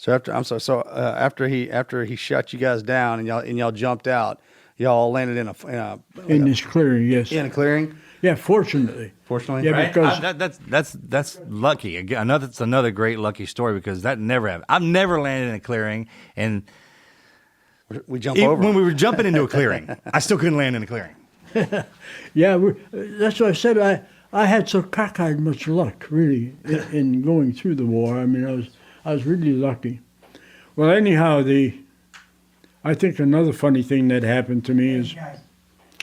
So after he shut you guys down and y'all jumped out, y'all landed In this clearing, yes. in a clearing. Yeah, fortunately. Fortunately, Yeah, Right? because That's lucky. Again, that's another great lucky story because that never happened. I've never landed in a clearing, and we jump over when we were jumping into a clearing, I still couldn't land in a clearing. yeah, that's what I said. I had so cockeyed much luck, really, in going through the war. I mean, I was really lucky. Well, anyhow, I think another funny thing that happened to me is, Guys,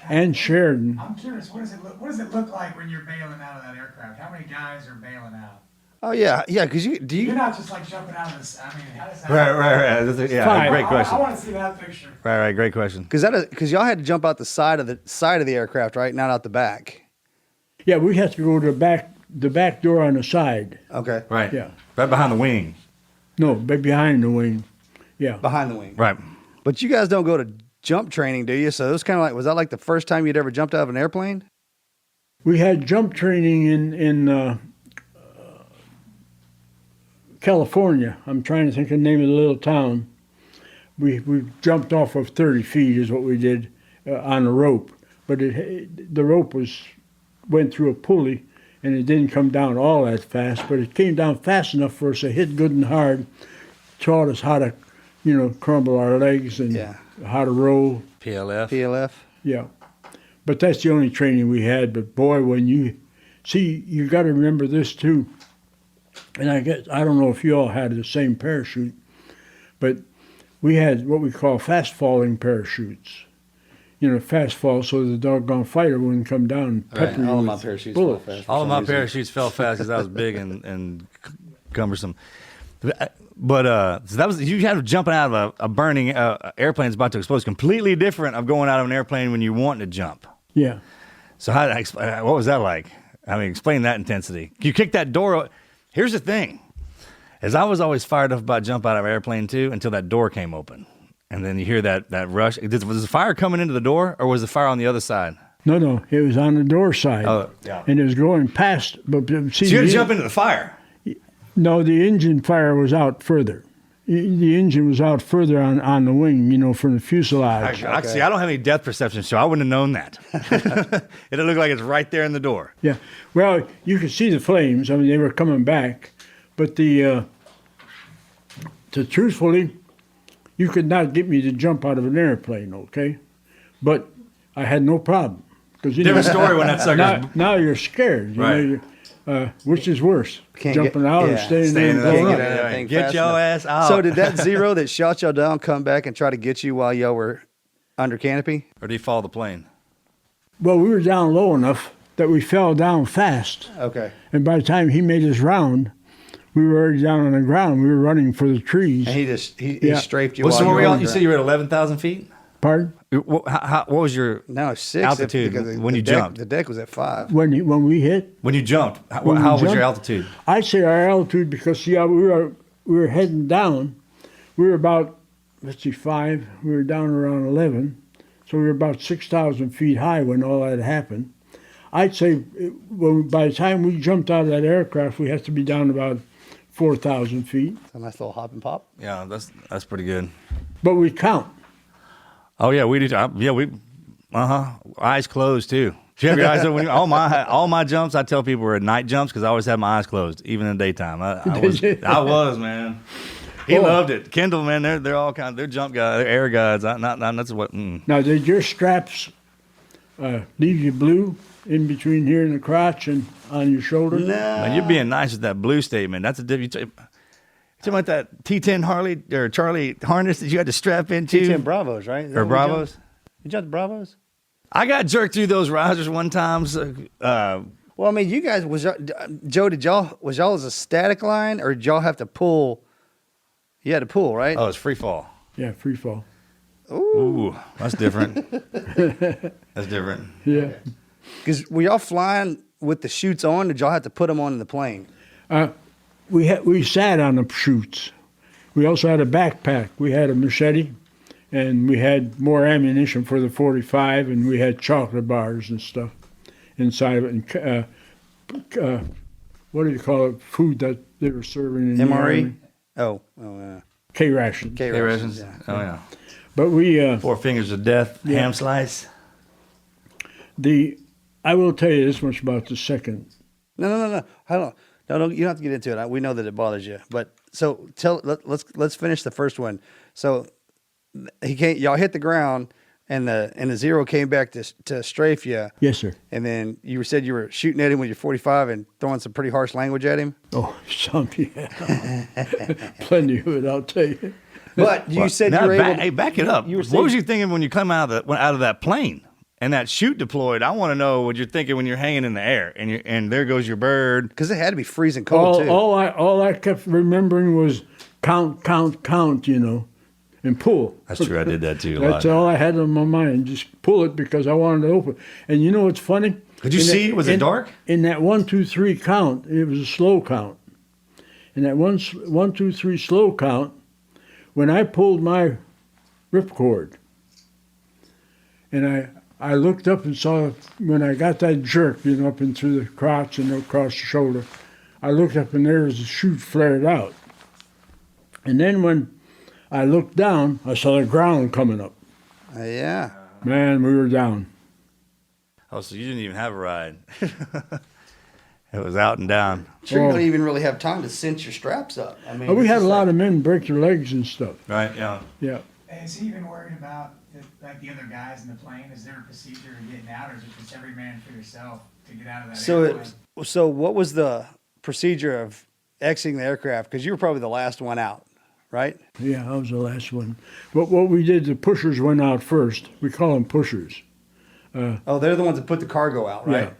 and Sheridan. I'm curious, what does it look like when you're bailing out of that aircraft? How many guys are bailing out? Oh yeah, because You're not just like jumping out of this. I mean, how does that? Right. That's Fine. great question. I want to see that picture. Right, great question. because y'all had to jump out the side of the aircraft, right? Not out the back. Yeah, we had to go to the back door on the side. Okay. Right. Yeah. Right behind the wing. No, but behind the wing. Yeah. Behind the wing. Right. But you guys don't go to jump training, do you? So it was kind of was that like the first time you'd ever jumped out of an airplane? We had jump training in California. I'm trying to think of the name of the little town. We jumped off of 30 feet is what we did on a rope. But the rope went through a pulley, and it didn't come down all that fast, but it came down fast enough for us to hit good and hard, taught us how to, crumble our legs and how to roll. PLF. Yeah. But that's the only training we had. But boy, when you got to remember this too. And I don't know if you all had the same parachute, but we had what we call fast falling parachutes. fast fall so the doggone fighter wouldn't come down and pepper you All of my with parachutes bullets. fell fast. All of my parachutes fell fast because I was big and cumbersome. But so that was you had to jumping out of a burning airplane that's about to explode. It's completely different of going out of an airplane when you want to jump. Yeah. So what was that like? I mean, explain that intensity. You kick that door. Here's the thing, as I was always fired up about jump out of an airplane too until that door came open, and then you hear that rush. Was the fire coming into the door or was the fire on the other side? No, it was on the door side. Oh, yeah. And it was going past. But see, So you had to jump into the fire. No, the engine fire was out further. The engine was out further on the wing, from the fuselage. See, I don't have any depth perception, so I wouldn't have known that. It looked like it's right there in the door. Yeah. Well, you could see the flames. I mean, they were coming back. But truthfully, you could not get me to jump out of an airplane, okay? But I had no problem. Different story when that sucker. Now you're scared. Right. Which is worse, jumping out or staying there and Staying blowing there. up? Get your ass out. So did that Zero that shot y'all down come back and try to get you while y'all were under canopy? Or did he follow the plane? Well, we were down low enough that we fell down fast. Okay. And by the time he made his round, we were already down on the ground. We were running for the trees. And he Yeah. strafed you Well, so while were you we were all, you said you were at 11,000 feet? Pardon? What was your No, 6 altitude because when you jumped? The deck was at 5. When we hit? When you jumped, how When we was jumped? your altitude? I'd say our altitude, because we were heading down. We were about 5. We were down around 11, so we were about 6,000 feet high when all that happened. I'd say by the time we jumped out of that aircraft, we had to be down about 4,000 feet. A nice little hop and pop. Yeah, that's pretty good. But we count. Oh yeah, we do. We eyes closed too. If you have your eyes open, all my jumps, I tell people were night jumps because I always have my eyes closed, even in the daytime. I was man. He loved it. Kendall, man, they're all kind. They're jump guys. They're air guys. That's what. Now, did your straps leave you blue in between here in the crotch and on your shoulder? No. Man, you're being nice with that blue statement. That's a different. Talking about that T10 Harley or Charlie harness that you had to strap into. T10 Bravos, right? Or Bravos. You jumped Bravos? I got jerked through those risers one time. Well, I mean, you guys Joe, was y'all as a static line or did y'all have to pull? You had to pull, right? Oh, it's free fall. Yeah, free fall. Ooh, that's different. That's different. Yeah. Because were y'all flying with the chutes on? Or did y'all have to put them on in the plane? We sat on the chutes. We also had a backpack. We had a machete, and we had more ammunition for the 45, and we had chocolate bars and stuff inside of it. And what do you call it? Food that they were serving in the MRE? Army. K rations. K rations. Yeah. Oh yeah. But we 4 fingers of death. Yeah. Ham slice. I will tell you this much about the second. No. Hold on. No, you don't have to get into it. We know that it bothers you. But so let's finish the first one. So y'all hit the ground and the Zero came back to strafe you. Yes, sir. And then you said you were shooting at him with your 45 and throwing some pretty harsh language at him. Oh, some, yeah. Plenty of it, I'll tell you. But you said you were able to, back it up. What was you thinking when you come out of that plane and that chute deployed? I want to know what you're thinking when you're hanging in the air and there goes your bird. because it had to be freezing cold too. All I kept remembering was count, and pull. That's true. I did that too. That's all I had on my mind. Just pull it because I wanted to open. And you know what's funny? Could you see? Was it dark? In that 1, 2, 3 count, it was a slow count. In that 1, 2, 3 slow count, when I pulled my ripcord, and I looked up and saw when I got that jerk, up into the crotch and across the shoulder, I looked up and there was a chute flared out. And then when I looked down, I saw the ground coming up. Yeah. Man, we were down. Oh, so you didn't even have a ride. It was out and down. Sure, you don't even really have time to cinch your straps up. I mean, We had a lot of men break their legs and stuff. Right, yeah. Yeah. Is he even worried about the other guys in the plane? Is there a procedure of getting out, or is it just every man for yourself to get out of that airplane? So what was the procedure of exiting the aircraft? Because you were probably the last one out, right? Yeah, I was the last one. But what we did, the pushers went out first. We call them pushers. Oh, they're the ones that put the cargo out, right?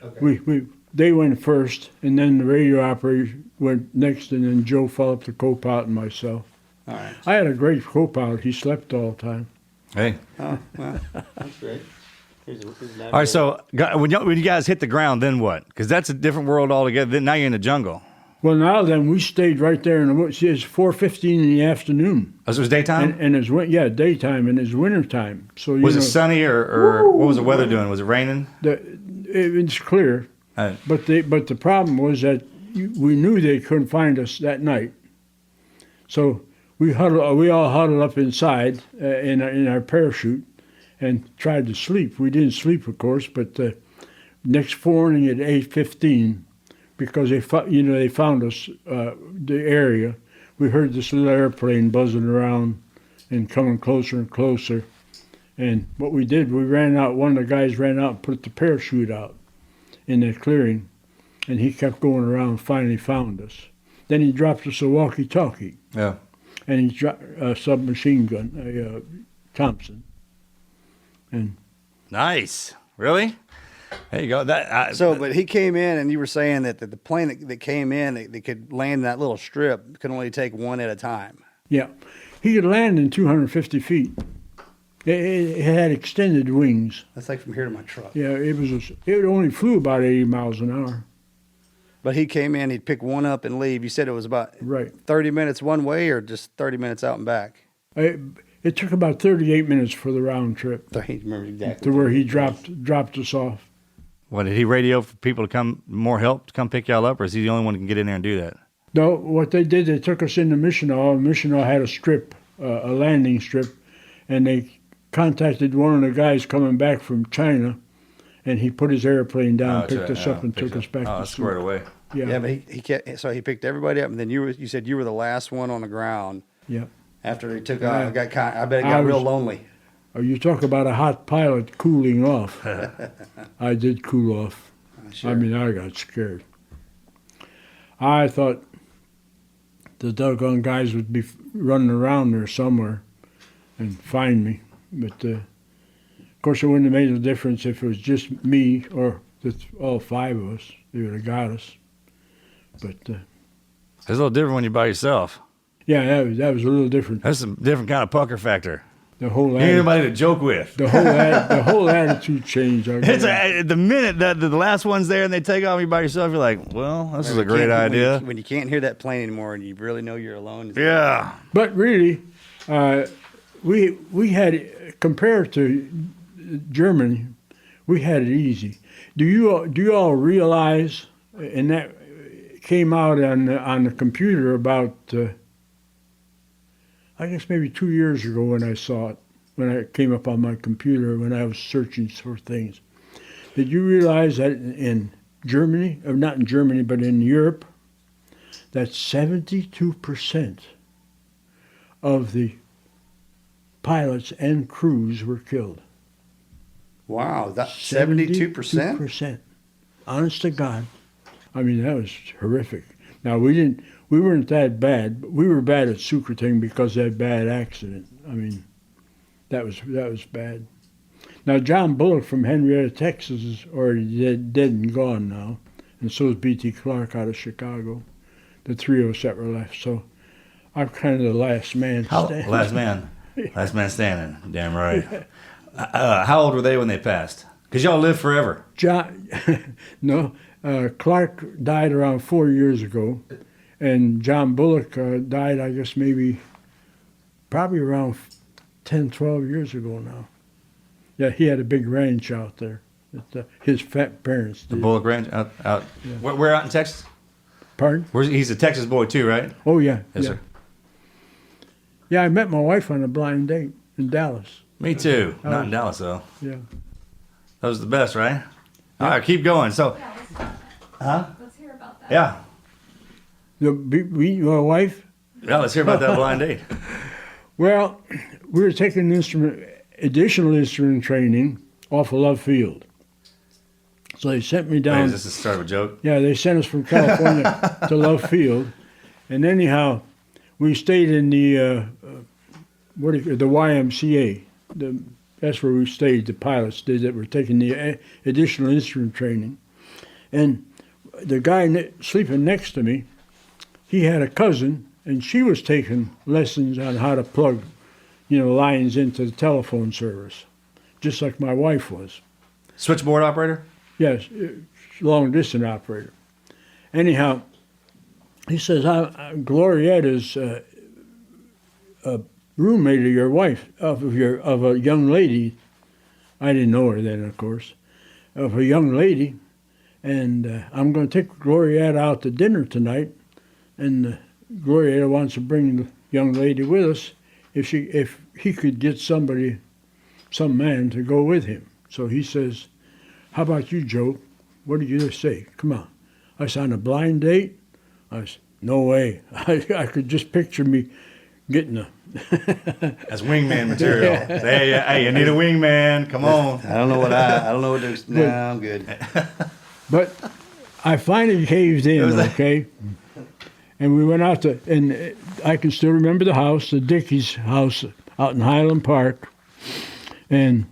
Yeah. Okay. They went first, and then the radio operator went next, and then Joe Phillip, the co-pilot, and myself. All right. I had a great co-pilot. He slept all the time. Hey. Oh, well, that's great. All right, so when you guys hit the ground, then what? Because that's a different world altogether. Then now you're in the jungle. Well, now then, we stayed right there in the woods. It's 4:15 in the afternoon. Oh, so it was daytime? And it's daytime, and it's winter time. So Was it sunny or what was the weather doing? Was it raining? It's clear. But the problem was that we knew they couldn't find us that night. So we all huddled up inside in our parachute and tried to sleep. We didn't sleep, of course, but next morning at 8:15, because they found us the area, we heard this little airplane buzzing around and coming closer and closer. And what we did, we ran out. One of the guys ran out and put the parachute out in that clearing, and he kept going around and finally found us. Then he dropped us a walkie-talkie. Yeah. And he dropped a submachine gun, a Thompson. And Nice. Really? There you go. But he came in, and you were saying that the plane that came in, they could land in that little strip, could only take one at a time. yeah, he could land in 250 feet. It had extended wings. That's like from here to my truck. Yeah, it only flew about 80 miles an hour. But he came in, he'd pick one up and leave. You said it was about Right. 30 minutes one way or just 30 minutes out and back? It took about 38 minutes for the round trip He remember exactly. to where he dropped us off. What, did he radio for people to come, more help to come pick y'all up, or is he the only one who can get in there and do that? No, what they did, they took us into Missional. Missional had a strip, a landing strip, and they contacted one of the guys coming back from China, and he put his airplane down, picked us up, and took us back to squared Sioux. away. Yeah, but he picked everybody up, and then you said you were the last one on the ground. Yeah. After he took off, I bet it got real lonely. You talk about a hot pilot cooling off. I did cool off. Sure. I mean, I got scared. I thought the doggone guys would be running around there somewhere and find me. But, of course, it wouldn't have made a difference if it was just me or all five of us. They would have got us. But, It's a little different when you're by yourself. yeah, that was a little different. That's a different kind of pucker factor. The whole You ain't anybody to joke with. the whole attitude changed. It's the minute that the last one's there and they take off you by yourself, you're like, well, this is a great idea. When you can't hear that plane anymore and you really know you're alone. Yeah. But really, we had, compared to Germany, we had it easy. Do you all realize, and that came out on the computer about, I guess maybe 2 years ago when I saw it, when it came up on my computer when I was searching for things. Did you realize that in Germany, or not in Germany, but in Europe, that 72% of the pilots and crews were killed? Wow, that's 72%? 72%. Honest to God. I mean, that was horrific. Now, we weren't that bad, but we were bad at Sucreting because of that bad accident. I mean, that was bad. Now, John Bullock from Henrietta, Texas is already dead and gone now, and so is B.T. Clark out of Chicago. The three of us that were left. So I'm kind of the last man standing. Last man standing. Damn right. How old were they when they passed? Because y'all live forever. Clark died around 4 years ago, and John Bullock died, I guess, probably around 10, 12 years ago now. Yeah, he had a big ranch out there that his parents did. The Bullock Ranch out. Yeah. Where out in Texas? Pardon? He's a Texas boy too, right? Oh, yeah. Yes, yeah. sir. Yeah, I met my wife on a blind date in Dallas. Me too. Not in Dallas though. Yeah. That was the best, right? All right, keep going. So, Let's hear about that. yeah. Your wife? Yeah, let's hear about that blind date. Well, we were taking additional instrument training off of Love Field. So they sent me Wait, down. is this the start of a joke? Yeah, they sent us from California to Love Field. And anyhow, we stayed in the the YMCA. That's where we stayed. The pilots did that were taking the additional instrument training, and the guy sleeping next to me, he had a cousin, and she was taking lessons on how to plug, lines into the telephone service, just like my wife was. Switchboard operator? Yes, long distance operator. Anyhow, he says, Gloriette is a roommate of your wife, of a young lady. I didn't know her then, of course, of a young lady, and I'm going to take Gloriette out to dinner tonight, and Gloriette wants to bring the young lady with us if he could get some man to go with him. So he says, how about you, Joe? What do you say? Come on. I said, on a blind date? I said, no way. I could just picture me getting a... That's wingman material. Hey, you need a wingman. Come on. I don't know what no, I'm good. But I finally caved in, okay? And we went out and I can still remember the house, the Dickey's house out in Highland Park. And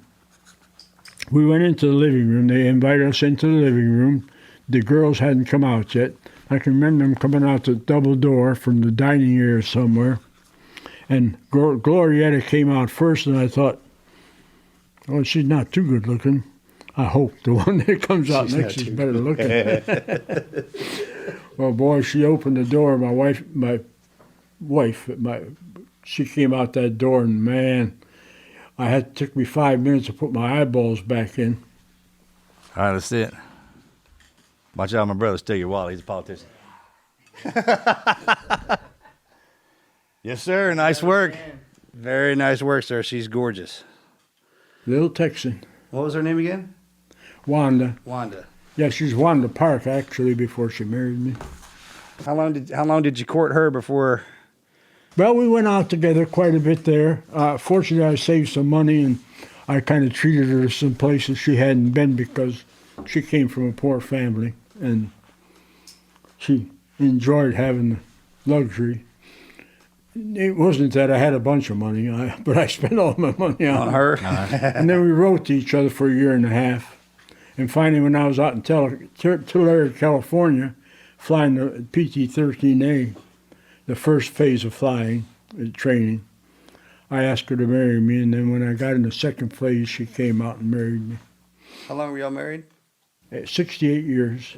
we went into the living room. They invited us into the living room. The girls hadn't come out yet. I can remember them coming out the double door from the dining area somewhere. And Glorietta came out first, and I thought, oh, she's not too good looking. I hope the one that comes out next is better looking. Well, boy, she opened the door. My wife, she came out that door, and man, it took me 5 minutes to put my eyeballs back in. All right, let's see it. Watch out, my brother steal your wallet. He's a politician. Yes, sir. Nice work. Very nice work, sir. She's gorgeous. Little Texan. What was her name again? Wanda. Wanda. Yeah, she's Wanda Park, actually, before she married me. How long did you court her before? Well, we went out together quite a bit there. Fortunately, I saved some money, and I kind of treated her to some places she hadn't been because she came from a poor family, and she enjoyed having the luxury. It wasn't that I had a bunch of money, but I spent all my money on her. And then we wrote to each other for a year and a half. And finally, when I was out in Tulare, California, flying the PT-13A, the first phase of flying, training, I asked her to marry me. And then when I got in the second phase, she came out and married me. How long were y'all married? 68 years.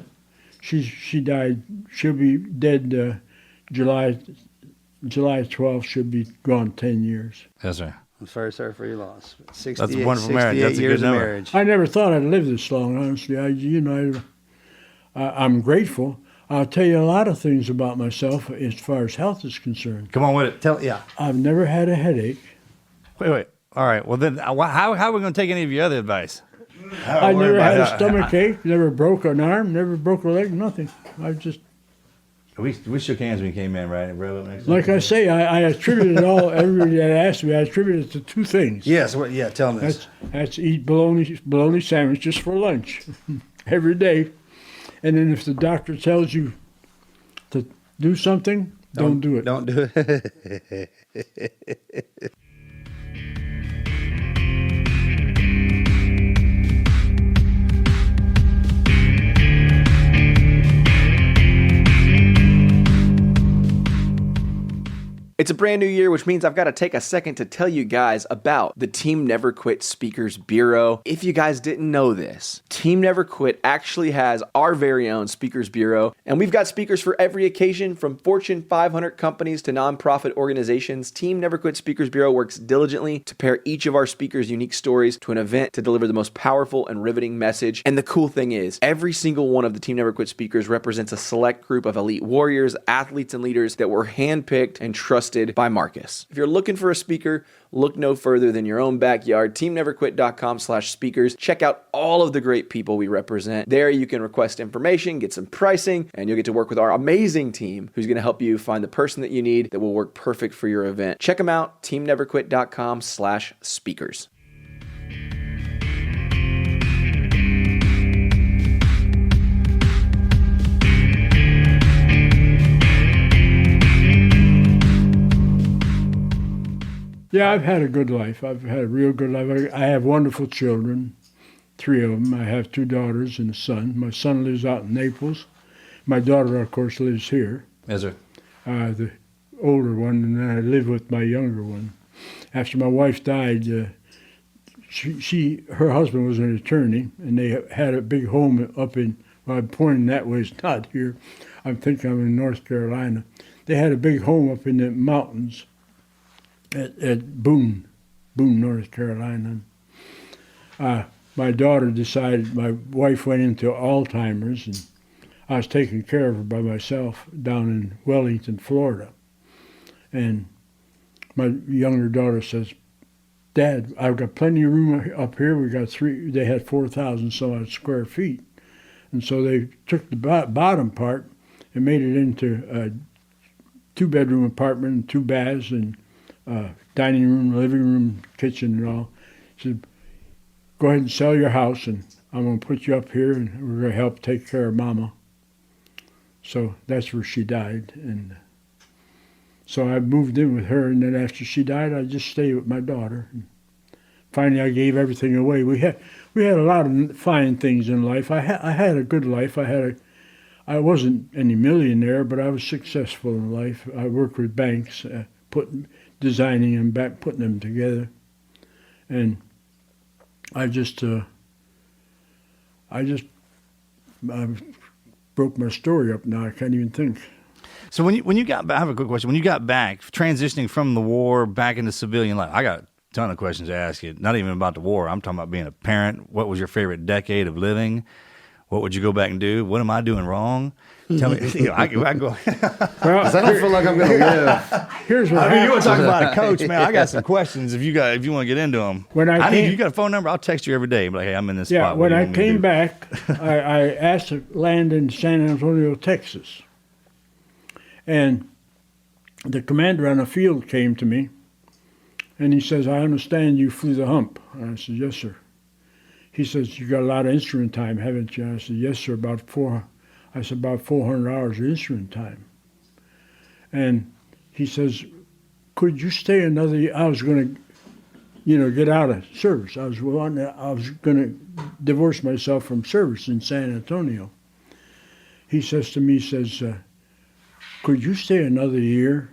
She died. She'll be dead July 12th. She'll be gone 10 years. Yes, sir. I'm sorry for your loss. That's a wonderful marriage. That's a good years of number. marriage. I never thought I'd live this long, honestly. I'm grateful. I'll tell you a lot of things about myself as far as health is concerned. Come on with it. I've never had a headache. Wait. All right. Well, then how are we going to take any of your other advice? I never had a stomach ache, never broke an arm, never broke a leg, nothing. We shook hands when you came in, right? Like I say, I attribute it all, everybody that asked me, I attribute it to two things. Yes, tell me this. That's eat bologna sandwiches for lunch every day. And then if the doctor tells you to do something, don't do it. Don't do it. It's a brand new year, which means I've got to take a second to tell you guys about the Team Never Quit Speakers Bureau. If you guys didn't know this, Team Never Quit actually has our very own Speakers Bureau, and we've got speakers for every occasion, from Fortune 500 companies to nonprofit organizations. Team Never Quit Speakers Bureau works diligently to pair each of our speakers' unique stories to an event to deliver the most powerful and riveting message. And the cool thing is, every single one of the Team Never Quit speakers represents a select group of elite warriors, athletes, and leaders that were handpicked and trusted by Marcus. If you're looking for a speaker, look no further than your own backyard. TeamNeverQuit.com/speakers. Check out all of the great people we represent. There you can request information, get some pricing, and you'll get to work with our amazing team who's going to help you find the person that you need that will work perfect for your event. Check them out, TeamNeverQuit.com/speakers. Yeah, I've had a good life. I've had a real good life. I have wonderful children, 3 of them. I have 2 daughters and a son. My son lives out in Naples. My daughter, of course, lives here. Yes, sir. The older one, and then I live with my younger one. After my wife died, her husband was an attorney, and they had a big home up in. Well, I'm pointing that way. It's not here. I'm thinking I'm in North Carolina. They had a big home up in the mountains at Boone, North Carolina. My daughter decided. My wife went into Alzheimer's, and I was taking care of her by myself down in Wellington, Florida. And my younger daughter says, "Dad, I've got plenty of room up here. We got they had 4,000 some odd square feet." And so they took the bottom part and made it into a 2-bedroom apartment and 2 baths and dining room, living room, kitchen and all. She said, "Go ahead and sell your house, and I'm going to put you up here, and we're going to help take care of Mama." So that's where she died. And so I moved in with her, and then after she died, I just stayed with my daughter. And finally, I gave everything away. We had a lot of fine things in life. I had a good life. I wasn't any millionaire, but I was successful in life. I worked with banks, designing them back, putting them together, and I broke my story up now. I can't even think. So when you got back, I have a quick question. When you got back, transitioning from the war back into civilian life, I got a ton of questions to ask you. Not even about the war. I'm talking about being a parent. What was your favorite decade of living? What would you go back and do? What am I doing wrong? Tell me. I go. Well, I don't feel like I'm going to live. Here's what I mean, you want to talk about a coach, man? I got some questions. If you want to get into them. You got a phone number? I'll text you every day. Like, hey, I'm in this spot. Yeah, when I came back, I asked to land in San Antonio, Texas. And the commander on the field came to me, and he says, "I understand you flew the hump." And I said, "Yes, sir." He says, "You got a lot of instrument time, haven't you?" I said, "Yes, sir, about 400 hours of instrument time." And he says, "Could you stay another year?" I was going to, get out of service. I was going to divorce myself from service in San Antonio. He says to me, "Could you stay another year?"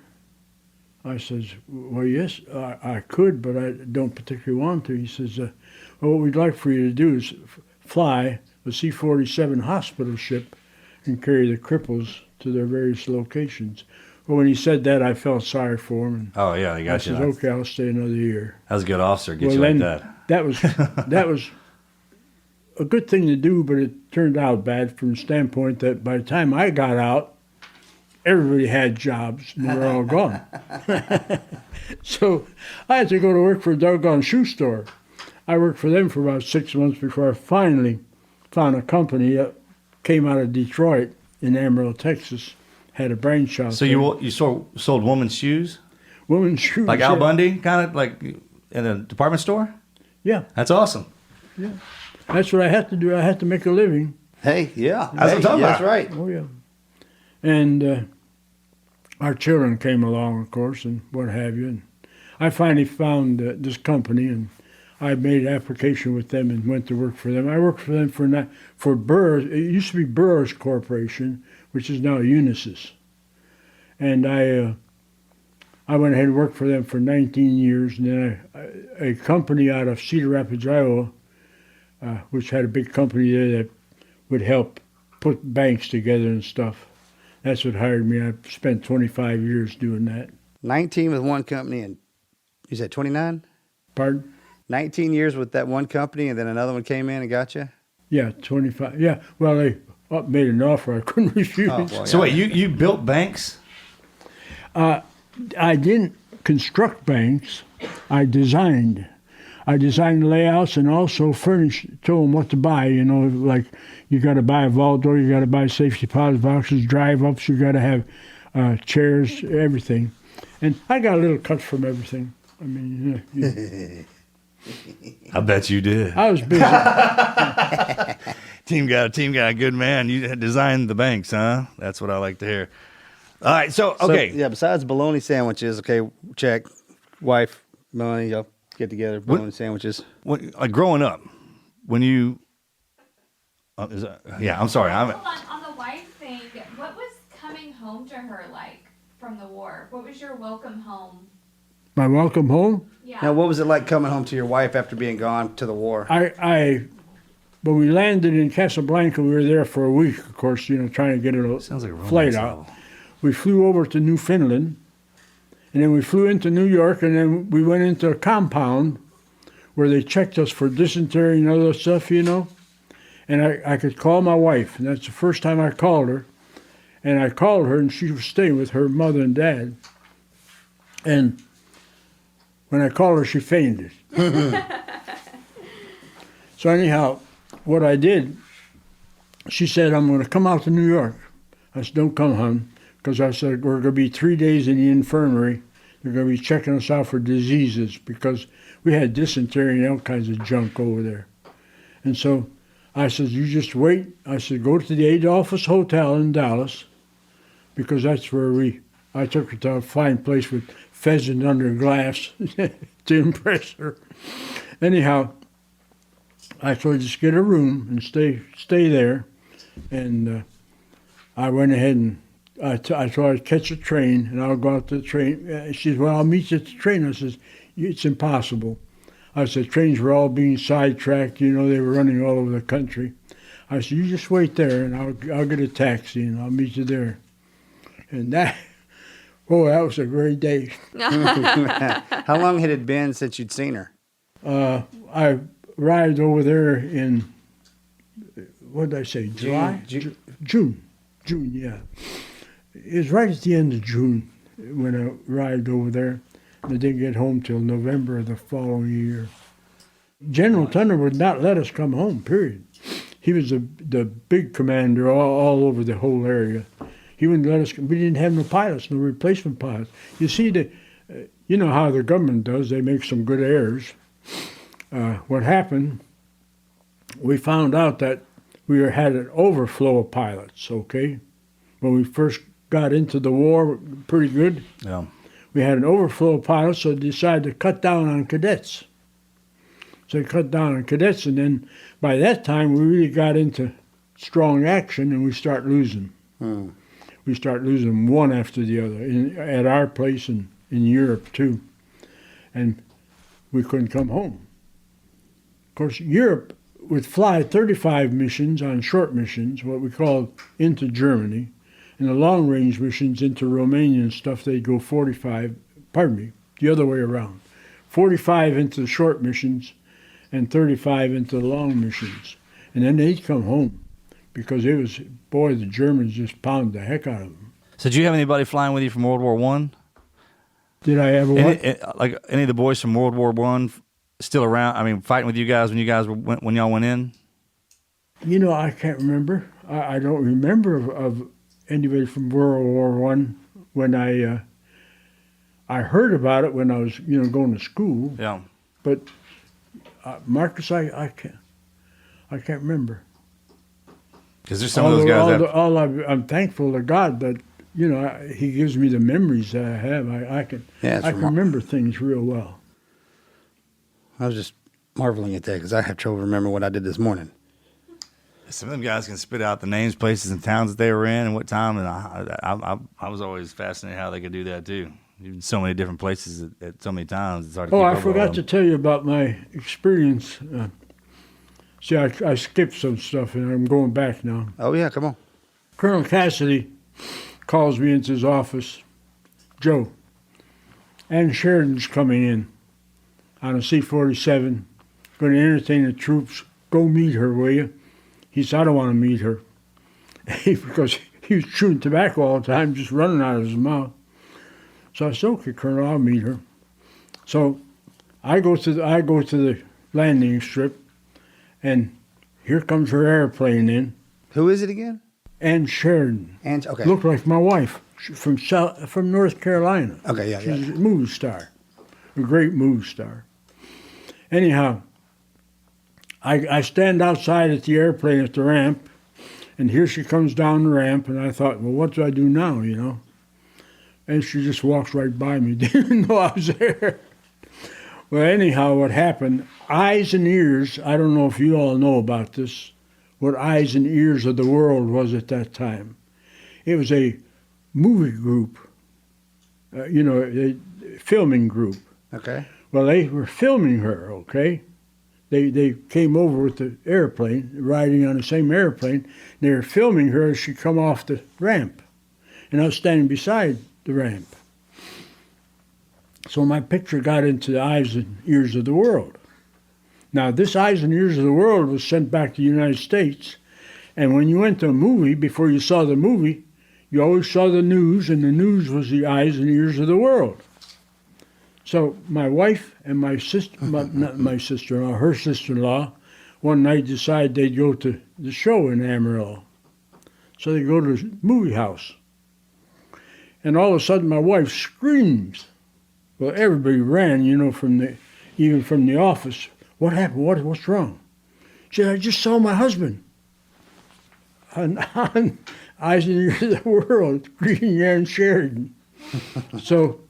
I says, "Well, yes, I could, but I don't particularly want to." He says, "Well, what we'd like for you to do is fly a C-47 hospital ship and carry the cripples to their various locations." Well, when he said that, I felt sorry for him. And oh, yeah, he got you. I said, "Okay, I'll stay another year." That was a good officer. Get you like that. That was a good thing to do, but it turned out bad from the standpoint that by the time I got out, everybody had jobs, and they were all gone. So I had to go to work for a doggone shoe store. I worked for them for about 6 months before I finally found a company that came out of Detroit in Amarillo, Texas, had a branch shop. So you sold women's shoes? Women's shoes. Like Al Bundy, kind of like in a department store? Yeah. That's awesome. Yeah. That's what I had to do. I had to make a living. Hey, yeah. That's what I'm talking about. That's right. Oh, yeah. And our children came along, of course, and what have you. And I finally found this company, and I made an application with them and went to work for them. I worked for them for Burroughs. It used to be Burroughs Corporation, which is now Unisys. And I went ahead and worked for them for 19 years. And then a company out of Cedar Rapids, Iowa, which had a big company there that would help put banks together and stuff. That's what hired me. I spent 25 years doing that. 19 with one company, and you said 29? Pardon? 19 years with that one company, and then another one came in and got you? Yeah, 25. Yeah, well, they made an offer I couldn't refuse. Oh, well, So wait, you built banks? I didn't construct banks. I designed. I designed layouts and also furnished, told them what to buy, like you got to buy a vault door, you got to buy safety deposit boxes, drive-ups, you got to have chairs, everything. And I got a little cut from everything. I mean, I bet you did. I was busy. Team got a good man. You designed the banks, huh? That's what I like to hear. All right, so okay. So, yeah, besides bologna sandwiches, okay, check. Wife, Melanie, y'all get together, bologna sandwiches. Like growing up, when you, I'm sorry. Hold on the wife thing. What was coming home to her like from the war? What was your welcome home? My welcome home? Yeah. Now, what was it like coming home to your wife after being gone to the war? When we landed in Casablanca, we were there for a week, of course, trying to get Sounds like a flight romance out. novel. We flew over to Newfoundland, and then we flew into New York, and then we went into a compound where they checked us for dysentery and other stuff, And I could call my wife, and that's the first time I called her. And I called her, and she was staying with her mother and dad. And when I called her, she fainted. So anyhow, what I did, she said, I'm going to come out to New York. I said, don't come, hon, because I said, we're going to be 3 days in the infirmary. They're going to be checking us out for diseases because we had dysentery and all kinds of junk over there. And so I said, you just wait. I said, go to the Adolphus Hotel in Dallas because that's where I took her to a fine place with pheasant under glass to impress her. Anyhow, I told her just get a room and stay there. And I went ahead and I told her I'd catch a train and I'll go out to the train. She said, well, I'll meet you at the train. I said, it's impossible. I said, trains were all being sidetracked. They were running all over the country. I said, you just wait there and I'll get a taxi and I'll meet you there. And that was a great day. How long had it been since you'd seen her? I arrived over there in, what did I say, July? June, yeah. It was right at the end of June when I arrived over there. I didn't get home till November of the following year. General Tunner would not let us come home, period. He was the big commander all over the whole area. He wouldn't let us, we didn't have no pilots, no replacement pilots. You see, you know how the government does, they make some good errors. What happened, we found out that we had an overflow of pilots, okay? When we first got into the war, pretty good. Yeah. We had an overflow of pilots, so they decided to cut down on cadets. So they cut down on cadets, and then by that time, we really got into strong action, and we start losing. We start losing one after the other at our place and in Europe, too. And we couldn't come home. Of course, Europe would fly 35 missions on short missions, what we call into Germany, and the long-range missions into Romania and stuff, they'd go 45, the other way around. 45 into the short missions and 35 into the long missions. And then they'd come home because the Germans just pounded the heck out of them. So did you have anybody flying with you from World War I? Did I ever what? Like any of the boys from World War I still around? I mean, fighting with you guys when y'all went in? I can't remember. I don't remember of anybody from World War I when I heard about it when I was going to school. Yeah. But Marcus, I can't remember. Because there's some of those guys I'm thankful to God that He gives me the memories that I have. I can remember things real well. I was just marveling at that because I have trouble remembering what I did this morning. Some of them guys can spit out the names, places, and towns that they were in and what time, and I was always fascinated how they could do that too. Even so many different places at so many times. It's hard to keep I up with forgot all to them. tell you about my experience. See, I skipped some stuff, and I'm going back now. Oh, yeah, come on. Colonel Cassidy calls me into his office. Joe, Ann Sheridan's coming in on a C-47, going to entertain the troops. Go meet her, will you? He said, I don't want to meet her. Because he was chewing tobacco all the time, just running out of his mouth. So I said, okay, Colonel, I'll meet her. So I go to the landing strip, and here comes her airplane in. Who is it again? Ann Sheridan. Okay. Looked like my wife from North Carolina. Okay, yeah, She's a movie star, a great movie star. Anyhow, I stand outside at the airplane at the ramp, and here she comes down the ramp, and I thought, well, what do I do now, And she just walks right by me, didn't know I was there. Well, anyhow, what happened, Eyes and Ears, I don't know if you all know about this, what Eyes and Ears of the World was at that time. It was a movie group, a filming group. Okay. Well, they were filming her, okay? They came over with the airplane, riding on the same airplane. They were filming her as she come off the ramp. And I was standing beside the ramp. So my picture got into the Eyes and Ears of the World. Now, this Eyes and Ears of the World was sent back to the United States. And when you went to a movie, before you saw the movie, you always saw the news, and the news was the Eyes and Ears of the World. So my wife and my sister, not my sister-in-law, her sister-in-law, one night decided they'd go to the show in Amarillo. So they go to the movie house. And all of a sudden my wife screams. Well, everybody ran, even from the office. What happened? What's wrong? She said, I just saw my husband on Eyes and Ears of the World, greeting Aaron Sheridan. So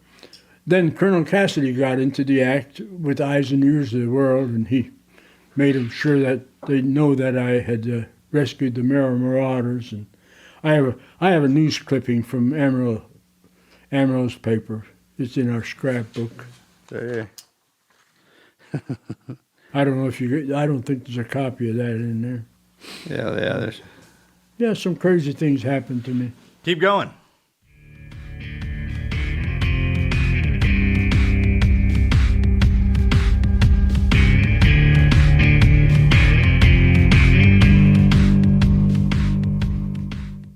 then Colonel Cassidy got into the act with Eyes and Ears of the World, and he made them sure that they know that I had rescued the Marauders. And I have a news clipping from Amarillo's paper. It's in our scrapbook. Yeah. I don't know I don't think there's a copy of that in there. Yeah, there's. Yeah, some crazy things happened to me. Keep going.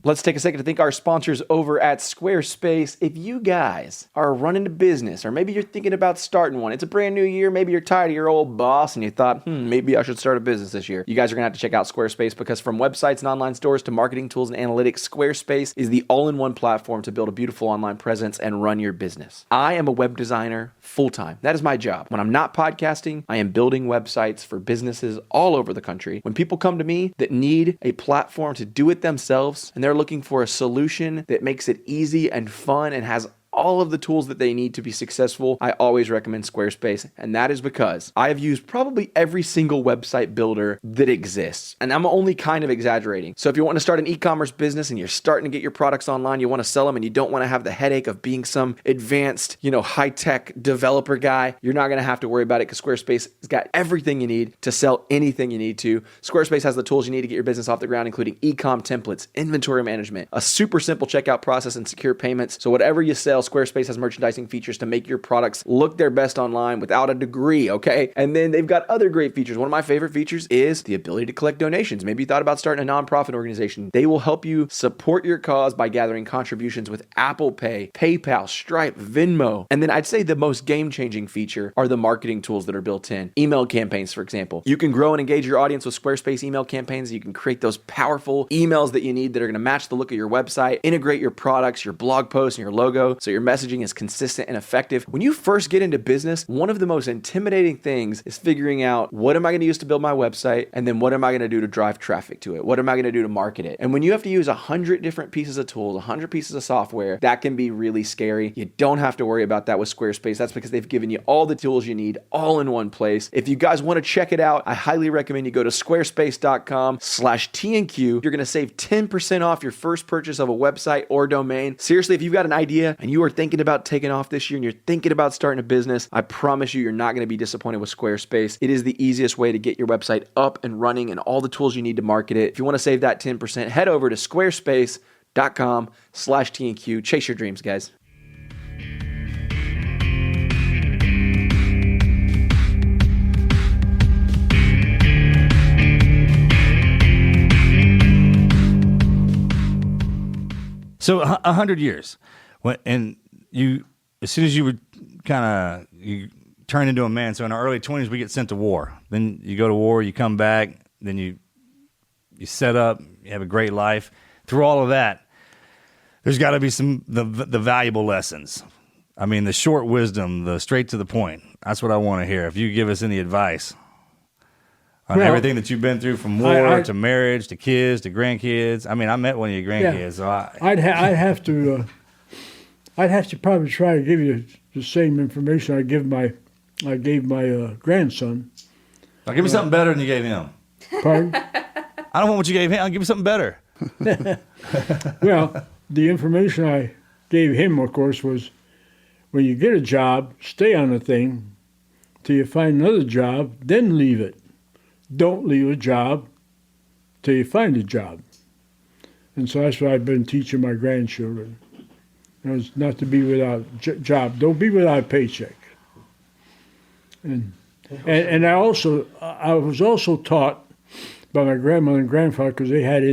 Let's take a second to thank our sponsors over at Squarespace. If you guys are running a business, or maybe you're thinking about starting one, it's a brand new year, maybe you're tired of your old boss and you thought, maybe I should start a business this year. You guys are gonna have to check out Squarespace, because from websites and online stores to marketing tools and analytics, Squarespace is the all-in-one platform to build a beautiful online presence and run your business. I am a web designer full-time. That is my job. When I'm not podcasting, I am building websites for businesses all over the country. When people come to me that need a platform to do it themselves, and they're looking for a solution that makes it easy and fun and has all of the tools that they need to be successful, I always recommend Squarespace. And that is because I have used probably every single website builder that exists. And I'm only kind of exaggerating. So if you want to start an e-commerce business and you're starting to get your products online, you want to sell them and you don't want to have the headache of being some advanced, high-tech developer guy, you're not going to have to worry about it, because Squarespace has got everything you need to sell anything you need to. Squarespace has the tools you need to get your business off the ground, including e-com templates, inventory management, a super simple checkout process, and secure payments. So whatever you sell, Squarespace has merchandising features to make your products look their best online without a degree, okay? And then they've got other great features. One of my favorite features is the ability to collect donations. Maybe you thought about starting a nonprofit organization. They will help you support your cause by gathering contributions with Apple Pay, PayPal, Stripe, Venmo. And then I'd say the most game-changing feature are the marketing tools that are built in. Email campaigns, for example. You can grow and engage your audience with Squarespace email campaigns. You can create those powerful emails that you need that are going to match the look of your website, integrate your products, your blog posts, and your logo, so your messaging is consistent and effective. When you first get into business, one of the most intimidating things is figuring out, what am I going to use to build my website? And then what am I going to do to drive traffic to it? What am I going to do to market it? And when you have to use 100 different pieces of tools, 100 pieces of software, that can be really scary. You don't have to worry about that with Squarespace. That's because they've given you all the tools you need all in one place. If you guys want to check it out, I highly recommend you go to squarespace.com/TNQ. You're going to save 10% off your first purchase of a website or domain. Seriously, if you've got an idea and you are thinking about taking off this year and you're thinking about starting a business, I promise you're not going to be disappointed with Squarespace. It is the easiest way to get your website up and running and all the tools you need to market it. If you want to save that 10%, head over to squarespace.com/TNQ. Chase your dreams, guys. So 100 years, and you, as soon as you would you turn into a man. So in our early 20s, we get sent to war. Then you go to war, you come back, then you set up, you have a great life. Through all of that, there's got to be the valuable lessons. I mean, the short wisdom, the straight to the point. That's what I want to hear. If you give us any advice on everything that you've been through, from war to marriage to kids to grandkids. I mean, I met one of your grandkids. Yeah. So I'd have to probably try to give you the same information I give my I gave my grandson. Now give me something better than you gave him. Pardon? I don't want what you gave him. I'll give you something better. Well, the information I gave him, of course, was when you get a job, stay on the thing till you find another job, then leave it. Don't leave a job till you find a job. And so that's what I've been teaching my grandchildren. It's not to be without job. Don't be without a paycheck. And I was also taught by my grandmother and grandfather, because they had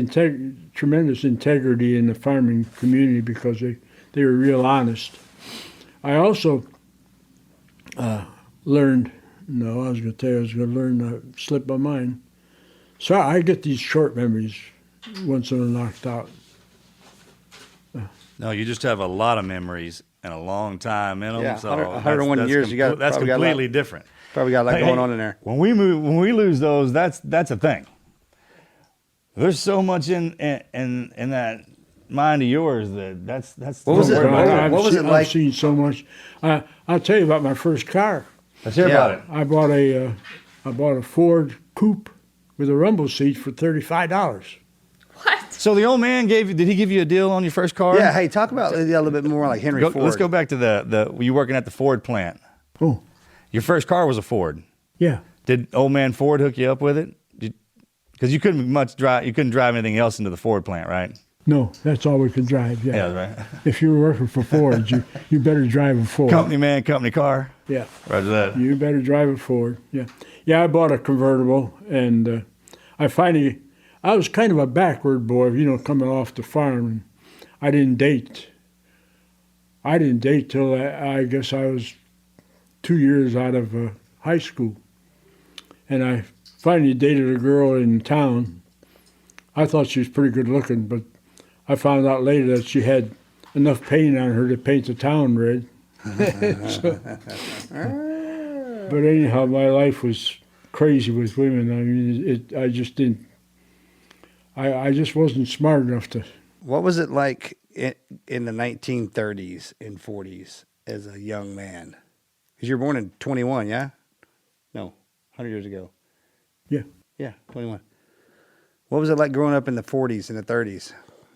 tremendous integrity in the farming community because they were real honest. I also learned, no, I was going to tell you I was going to learn, slip my mind. So I get these short memories once they're knocked out. No, you just have a lot of memories and a long time in them. Yeah, so 101 years. That's completely different. Probably got a lot going on in there. When we lose those, that's a thing. There's so much in that mind of yours that's. What was it? What was it like? I've seen so much. I'll tell you about my first car. Let's hear about it. I bought a Ford Coupe with a rumble seat for $35. What? So the old man did he give you a deal on your first car? Yeah. Hey, talk about a little bit more like Henry Ford. Let's go back to you working at the Ford plant. Oh, Your first car was a Ford. yeah. Did old man Ford hook you up with it? Because you couldn't drive anything else into the Ford plant, right? No, that's all we could drive. Yeah. Yeah, right. If you were working for Ford, you better drive a Ford. Company man, company car. Yeah. Roger that. You better drive a Ford. Yeah. Yeah, I bought a convertible, and I was kind of a backward boy, coming off the farm. I didn't date. Till I guess I was 2 years out of high school. And I finally dated a girl in town. I thought she was pretty good looking, but I found out later that she had enough paint on her to paint the town red. But anyhow, my life was crazy with women. I mean, I just didn't. I just wasn't smart enough to. What was it like in the 1930s and 40s as a young man? Because you were born in 21, yeah? No, 100 years ago. Yeah. Yeah, 21. What was it like growing up in the 40s and the 30s?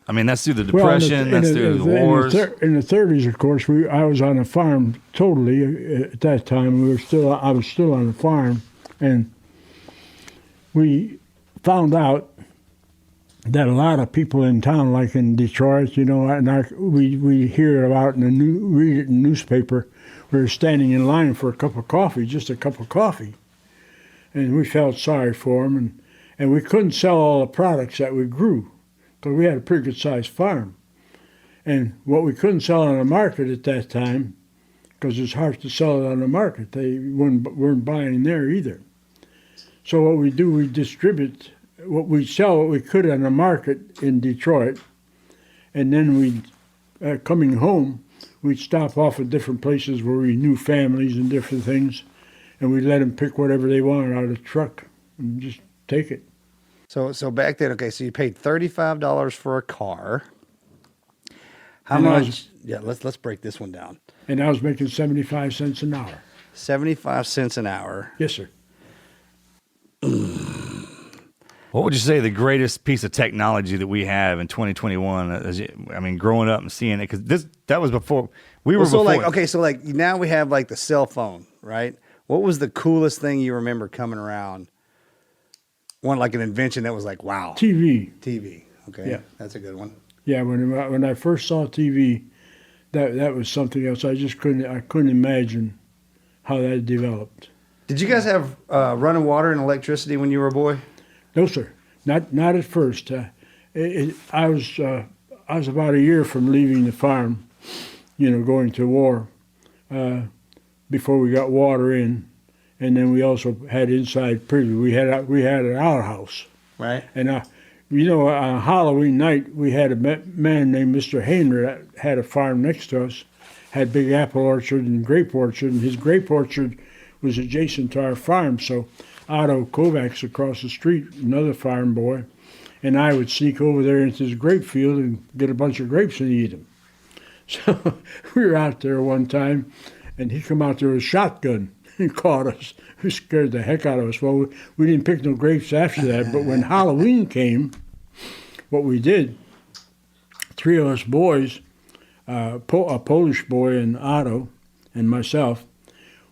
I mean, that's through the Depression, that's through the wars. In the 30s, of course, I was on a farm totally at that time. I was still on the farm, and we found out that a lot of people in town, like in Detroit, and we hear about read it in the newspaper. We were standing in line for a cup of coffee, just a cup of coffee, and we felt sorry for them, and we couldn't sell all the products that we grew, because we had a pretty good-sized farm. And what we couldn't sell on the market at that time, because it's hard to sell it on the market, they weren't buying there either. So what we do, we distribute we sell what we could on the market in Detroit, and then coming home, we'd stop off at different places where we knew families and different things, and we'd let them pick whatever they wanted out of the truck and just take it. So back then, okay, so you paid $35 for a car. How And much? Let's break this one down. And I was making 75 cents an hour. 75 cents an hour. Yes, sir. What would you say the greatest piece of technology that we have in 2021? Growing up and seeing it, because that was before we were. So before. Now we have like the cell phone, right? What was the coolest thing you remember coming around? One like an invention that was like, wow. TV. Okay, Yeah. That's a good one. Yeah, when I first saw TV, that was something else. I couldn't imagine how that developed. Did you guys have running water and electricity when you were a boy? No, sir. Not at first. I was about a year from leaving the farm, going to war, before we got water in, and then we also had inside privy. We had an outhouse, Right. and on Halloween night we had a man named Mr. Hainer that had a farm next to us, had big apple orchard and grape orchard, and his grape orchard was adjacent to our farm, so Otto Kovacs across the street, another farm boy, and I would sneak over there into his grape field and get a bunch of grapes and eat them. So we were out there one time, and he come out there with a shotgun. caught us. It scared the heck out of us. Well, we didn't pick no grapes after that, but when Halloween came, what we did, 3 of us boys, a Polish boy and Otto and myself,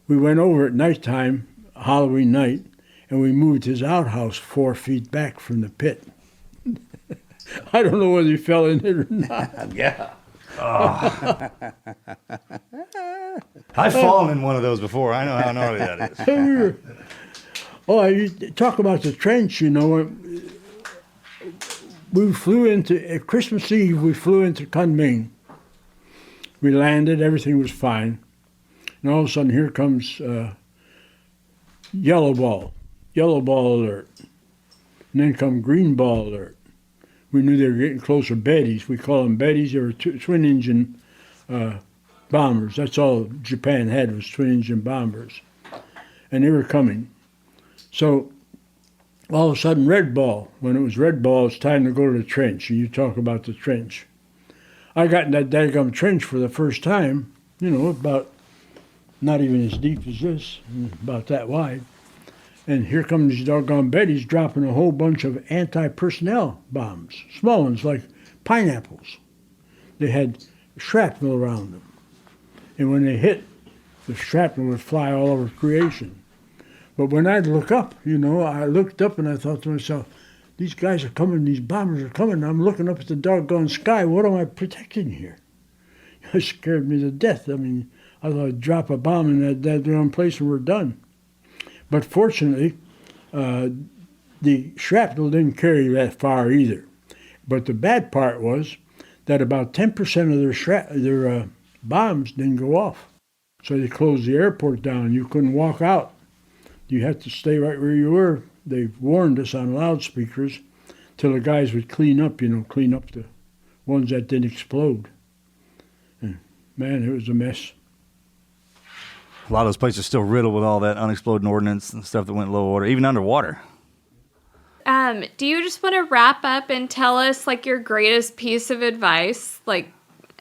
we went over at nighttime, Halloween night, and we moved his outhouse 4 feet back from the pit. I don't know whether he fell in it or not. Yeah. Oh. I've fallen in one of those before. I know how gnarly that is. Oh, you talk about the trench, you know. We flew into, at Christmas Eve, we flew into Kunming. We landed, everything was fine. And all of a sudden, here comes yellow ball alert. And then come green ball alert. We knew they were getting closer. Betties, we call them Betties. They were twin engine bombers. That's all Japan had was twin engine bombers. And they were coming. So all of a sudden, red ball. When it was red ball, it's time to go to the trench. And you talk about the trench. I got in that daggum trench for the first time, you know, about not even as deep as this, about that wide. And here comes these doggone Betties dropping a whole bunch of anti-personnel bombs, small ones like pineapples. They had shrapnel around them. And when they hit, the shrapnel would fly all over creation. But when I'd look up, you know, I looked up and I thought to myself, these guys are coming, these bombers are coming. I'm looking up at the doggone sky. What am I protecting here? It scared me to death. I mean, I thought I'd drop a bomb in that damn place and we're done. But fortunately, the shrapnel didn't carry that far either. But the bad part was that about 10% of their bombs didn't go off. So they closed the airport down. You couldn't walk out. You had to stay right where you were. They warned us on loudspeakers till the guys would clean up the ones that didn't explode. And man, it was a mess. A lot of those places are still riddled with all that unexploded ordnance and stuff that went low order, even underwater. Do you just want to wrap up and tell us like your greatest piece of advice, like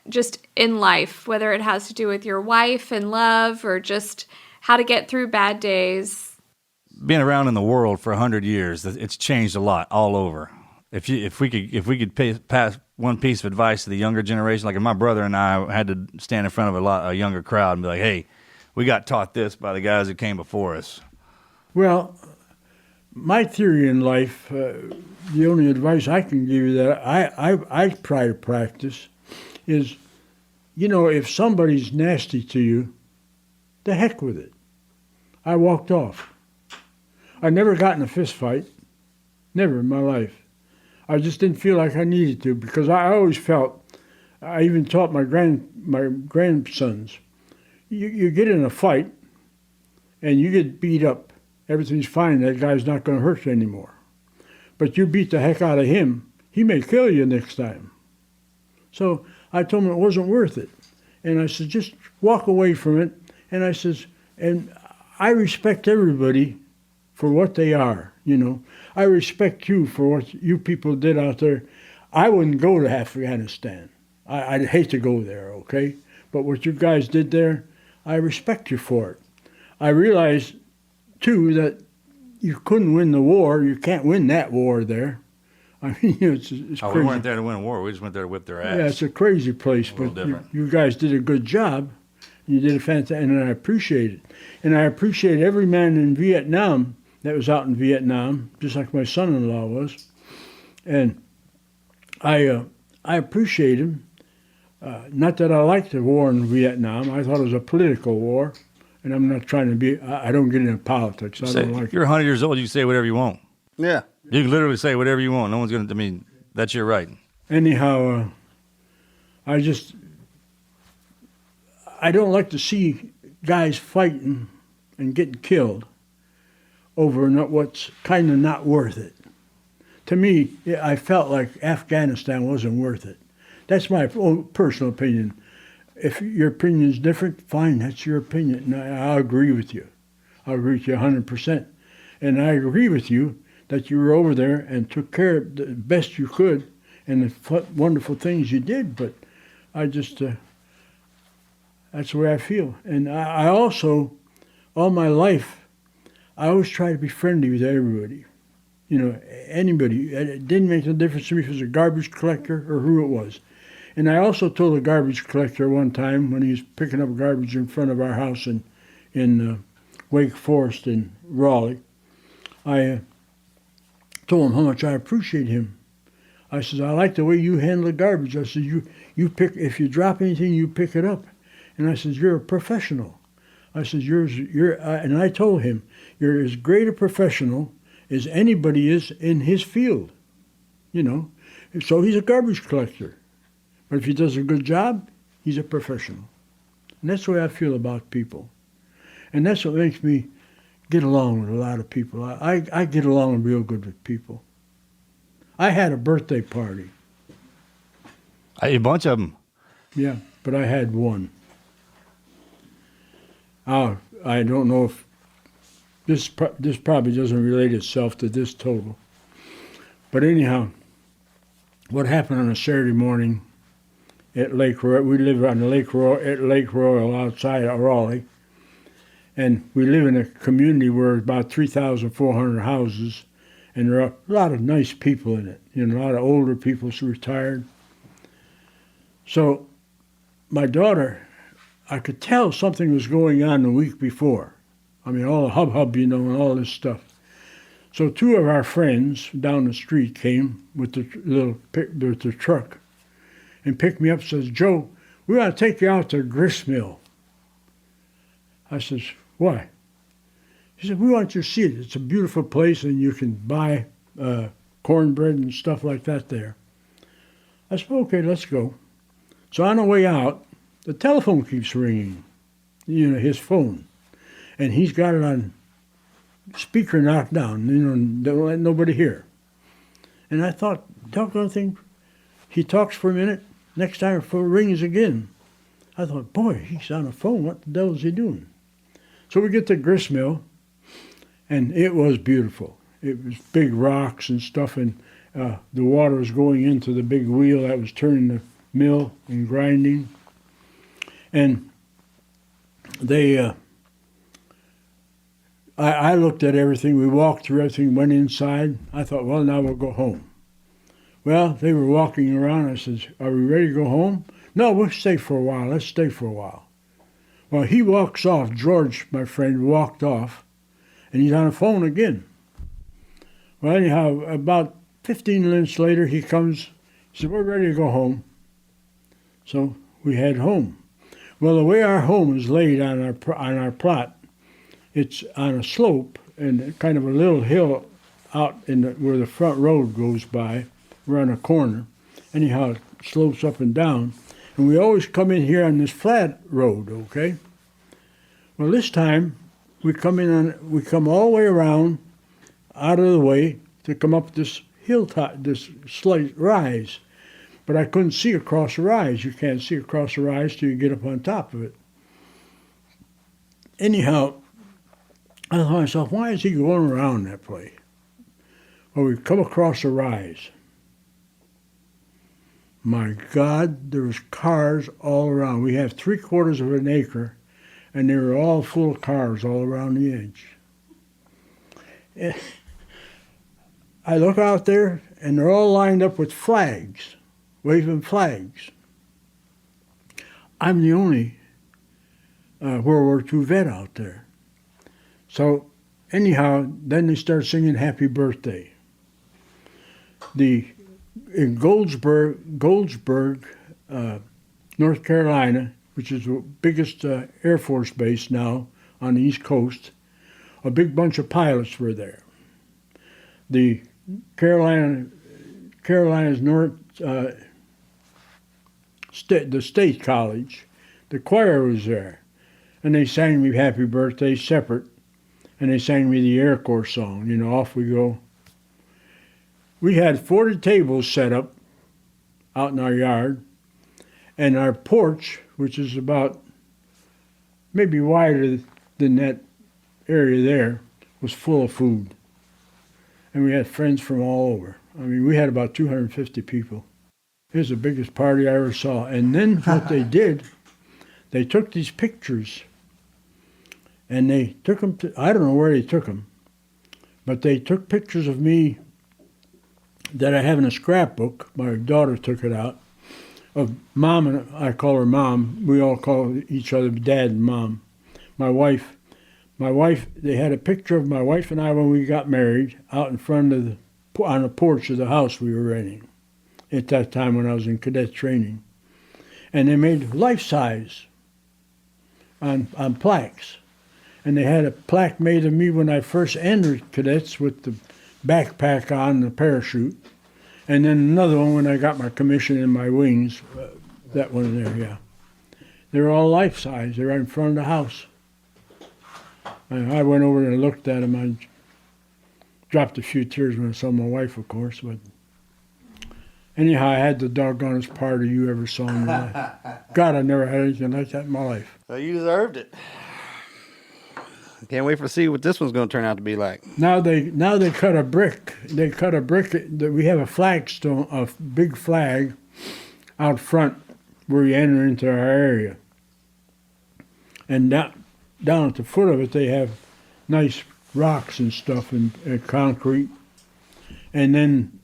just in life, whether it has to do with your wife and love or just how to get through bad days? Being around in the world for 100 years, it's changed a lot all over. If we could pass one piece of advice to the younger generation, like if my brother and I had to stand in front of a younger crowd and be like, hey, we got taught this by the guys that came before us. Well, my theory in life, the only advice I can give you that I try to practice is, you know, if somebody's nasty to you, the heck with it. I walked off. I never got in a fist fight, never in my life. I just didn't feel like I needed to because I always felt, I even taught my grandsons, you get in a fight and you get beat up, everything's fine, that guy's not going to hurt you anymore. But you beat the heck out of him, he may kill you next time. So I told him it wasn't worth it. And I said, just walk away from it. And I says, and I respect everybody for what they are, you know. I respect you for what you people did out there. I wouldn't go to Afghanistan. I'd hate to go there, okay? But what you guys did there, I respect you for it. I realized, too, that you couldn't win the war. You can't win that war there. I mean, it's crazy. We weren't there to win a war. We just went there to whip their ass. Yeah, it's a crazy place, but you guys did a good job. You did a fantastic, and I appreciate it. And I appreciate every man in Vietnam that was out in Vietnam, just like my son-in-law was. And I appreciate him. Not that I liked the war in Vietnam. I thought it was a political war, and I'm not trying to be, I don't get into politics. I don't like it. You're 100 years old, you say whatever you want. Yeah. You can literally say whatever you want. No one's going to, I mean, that's your right. Anyhow, I don't like to see guys fighting and getting killed over what's kind of not worth it. To me, I felt like Afghanistan wasn't worth it. That's my own personal opinion. If your opinion is different, fine, that's your opinion. And I'll agree with you. I'll agree with you 100%. And I agree with you that you were over there and took care of the best you could and the wonderful things you did. But I just, that's the way I feel. And I also all my life, I always try to be friendly with everybody. You know, anybody. It didn't make no difference to me if it was a garbage collector or who it was. And I also told a garbage collector one time when he was picking up garbage in front of our house in Wake Forest in Raleigh, I told him how much I appreciate him. I said, I like the way you handle the garbage. I said, you pick, if you drop anything, you pick it up. And I said, you're a professional. I said, and I told him, you're as great a professional as anybody is in his field, you know. So he's a garbage collector. But if he does a good job, he's a professional. And that's the way I feel about people. And that's what makes me get along with a lot of people. I get along real good with people. I had a birthday party. A bunch of them. Yeah, but I had one. I don't know if this probably doesn't relate itself to this total. But anyhow, what happened on a Saturday morning at Lake Royal, we live on Lake Royal outside of Raleigh, and we live in a community where about 3,400 houses, and there are a lot of nice people in it, you know, a lot of older people who retired. So my daughter, I could tell something was going on the week before. I mean, all the hub, you know, and all this stuff. So two of our friends down the street came with the truck and picked me up and says, Joe, we want to take you out to the grist mill. I says, why? He said, we want you to see it. It's a beautiful place and you can buy cornbread and stuff like that there. I said, okay, let's go. So on the way out, the telephone keeps ringing, you know, his phone. And he's got it on speaker knocked down, you know, don't let nobody hear. And I thought, doggone thing, he talks for a minute, next time the phone rings again. I thought, boy, he's on the phone, what the devil is he doing? So we get to grist mill, and it was beautiful. It was big rocks and stuff, and the water was going into the big wheel that was turning the mill and grinding. And they, I looked at everything. We walked through everything, went inside. I thought, well, now we'll go home. Well, they were walking around. I said, are we ready to go home? No, we'll stay for a while. Let's stay for a while. Well, he walks off. George, my friend, walked off, and he's on the phone again. Well, anyhow, about 15 minutes later, he comes. He said, we're ready to go home. So we head home. Well, the way our home is laid on our plot, it's on a slope and kind of a little hill out in where the front road goes by. We're on a corner. Anyhow, it slopes up and down. And we always come in here on this flat road, okay? Well, this time we come all the way around, out of the way, to come up this hilltop, this slight rise. But I couldn't see across the rise. You can't see across the rise till you get up on top of it. Anyhow, I thought to myself, why is he going around that place? Well, we come across the rise. My God, there was cars all around. We have 3/4 of an acre, and they were all full of cars all around the edge. And I look out there, and they're all lined up with flags, waving flags. I'm the only World War II vet out there. So anyhow, then they start singing Happy Birthday. In Goldsboro, North Carolina, which is the biggest Air Force base now on the East Coast, a big bunch of pilots were there. The Carolina's North the State College, the choir was there, and they sang me Happy Birthday separate, and they sang me the Air Corps song. You know, off we go. We had 40 tables set up out in our yard, and our porch, which is about maybe wider than that area there, was full of food. And we had friends from all over. I mean, we had about 250 people. It was the biggest party I ever saw. And then what they did, they took these pictures, And they took them to, I don't know where they took them, but they took pictures of me that I have in a scrapbook. My daughter took it out, of Mom, and I call her Mom. We all call each other Dad and Mom. My wife, they had a picture of my wife and I when we got married out in front of on the porch of the house we were renting at that time when I was in cadet training. And they made life-size on plaques. And they had a plaque made of me when I first entered cadets with the backpack on and the parachute. And then another one when I got my commission in my wings. That one there, yeah. They were all life-size. They were in front of the house. And I went over and looked at them. I dropped a few tears when I saw my wife, of course. But anyhow, I had the doggonest party you ever saw in your life. God, I never had anything like that in my life. So you deserved it. Can't wait to see what this one's going to turn out to be like. Now they cut a brick. They cut a brick. We have a flagstone, a big flag, out front where you enter into our area. And down at the foot of it, they have nice rocks and stuff and concrete. And then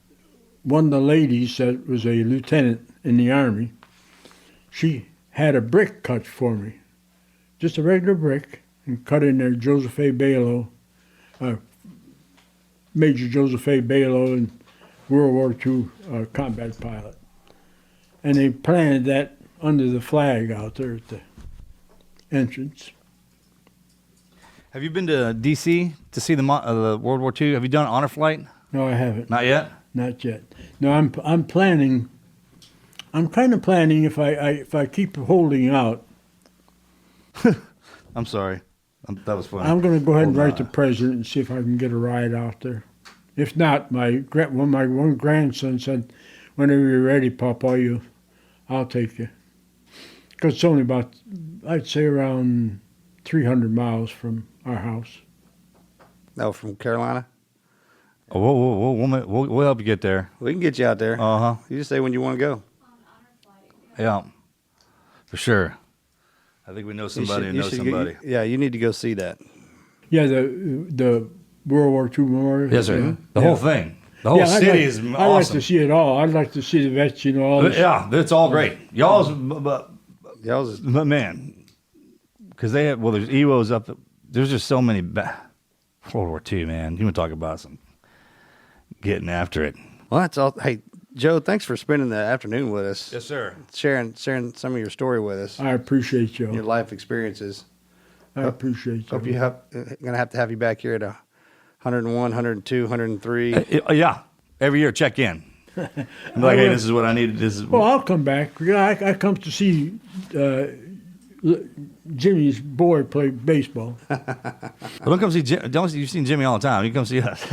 one of the ladies that was a lieutenant in the Army, she had a brick cut for me, just a regular brick, and cut in there Joseph A. Balogh, Major Joseph A. Balogh, in World War II combat pilot. And they planted that under the flag out there at the entrance. Have you been to D.C. to see the World War II? Have you done an honor flight? No, I haven't. Not yet? Not yet. No, I'm planning. I'm kind of planning if I keep holding out. I'm sorry. That was funny. I'm going to go ahead and write the president and see if I can get a ride out there. If not, my one grandson said, "Whenever you're ready, Papa, I'll take you." Because it's only about, I'd say, around 300 miles from our house. No, from Carolina? Oh, we'll help you get there. We can get you out there. Uh-huh. You just say when you want to go. Yeah, for sure. I think we know somebody who knows somebody. You need to go see that. Yeah, the World War II memorial. Yes, sir. Yeah. The whole thing. The whole city is awesome. I'd like to see it all. I'd like to see the vets, all this. Yeah, it's all great. Y'all's, but man, because they have, there's EWOs up. There's just so many. World War II, man. You want to talk about some getting after it. Well, that's all. Hey, Joe, thanks for spending the afternoon with us. Yes, sir. Sharing some of your story with us. I appreciate you. Your life experiences. I appreciate you. Hope going to have you back here at 101, 102, 103. Yeah. Every year, check in. I'm like, hey, this is what I needed. Well, I'll come back. Yeah, I come to see Jimmy's boy play baseball. Well, don't come see Jim. You've seen Jimmy all the time. You come see us.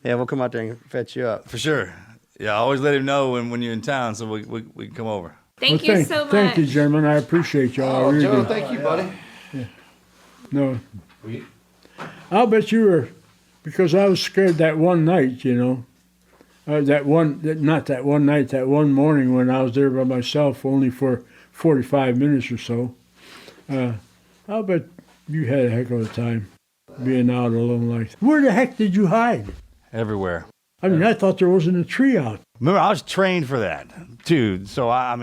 Yeah, we'll come out there and fetch you up. For sure. Yeah, always let him know when you're in town so we can come over. Thank you so much. Thank you, gentlemen. I appreciate y'all. Oh, really Joe, do. thank you, buddy. Yeah. No. I'll bet you were, because I was scared that one night, that one morning when I was there by myself only for 45 minutes or so. I'll bet you had a heck of a time being out alone like that. Where the heck did you hide? Everywhere. I mean, I thought there wasn't a tree out. Remember, I was trained for that too. So that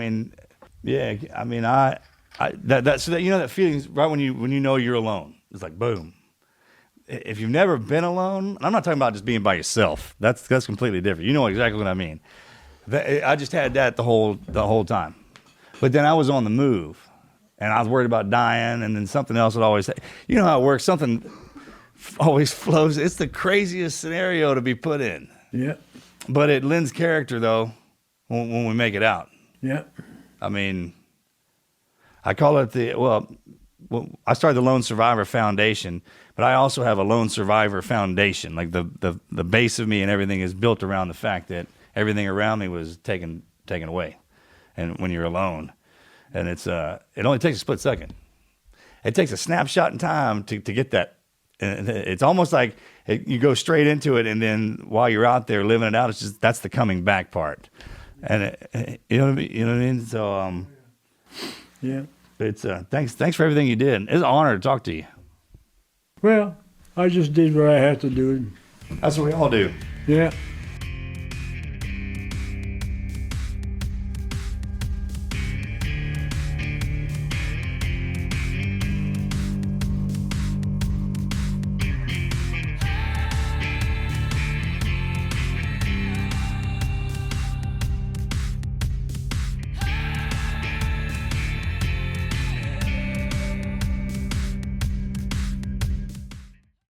feeling right when you know you're alone. It's like boom. If you've never been alone, and I'm not talking about just being by yourself. That's completely different. You know exactly what I mean. I just had that the whole time. But then I was on the move, and I was worried about dying, and then something else would always. You know how it works. Something always flows. It's the craziest scenario to be put in. Yeah. But it lends character, though, when we make it out. Yeah. I mean, I call it I started the Lone Survivor Foundation, but I also have a Lone Survivor Foundation. Like the base of me and everything is built around the fact that everything around me was taken away. And when you're alone, and it only takes a split second. It takes a snapshot in time to get that. And it's almost like you go straight into it, and then while you're out there living it out, it's just that's the coming back part. And you know what I mean. So yeah. It's thanks for everything you did. It's an honor to talk to you. Well, I just did what I had to do. That's what we all do. Yeah.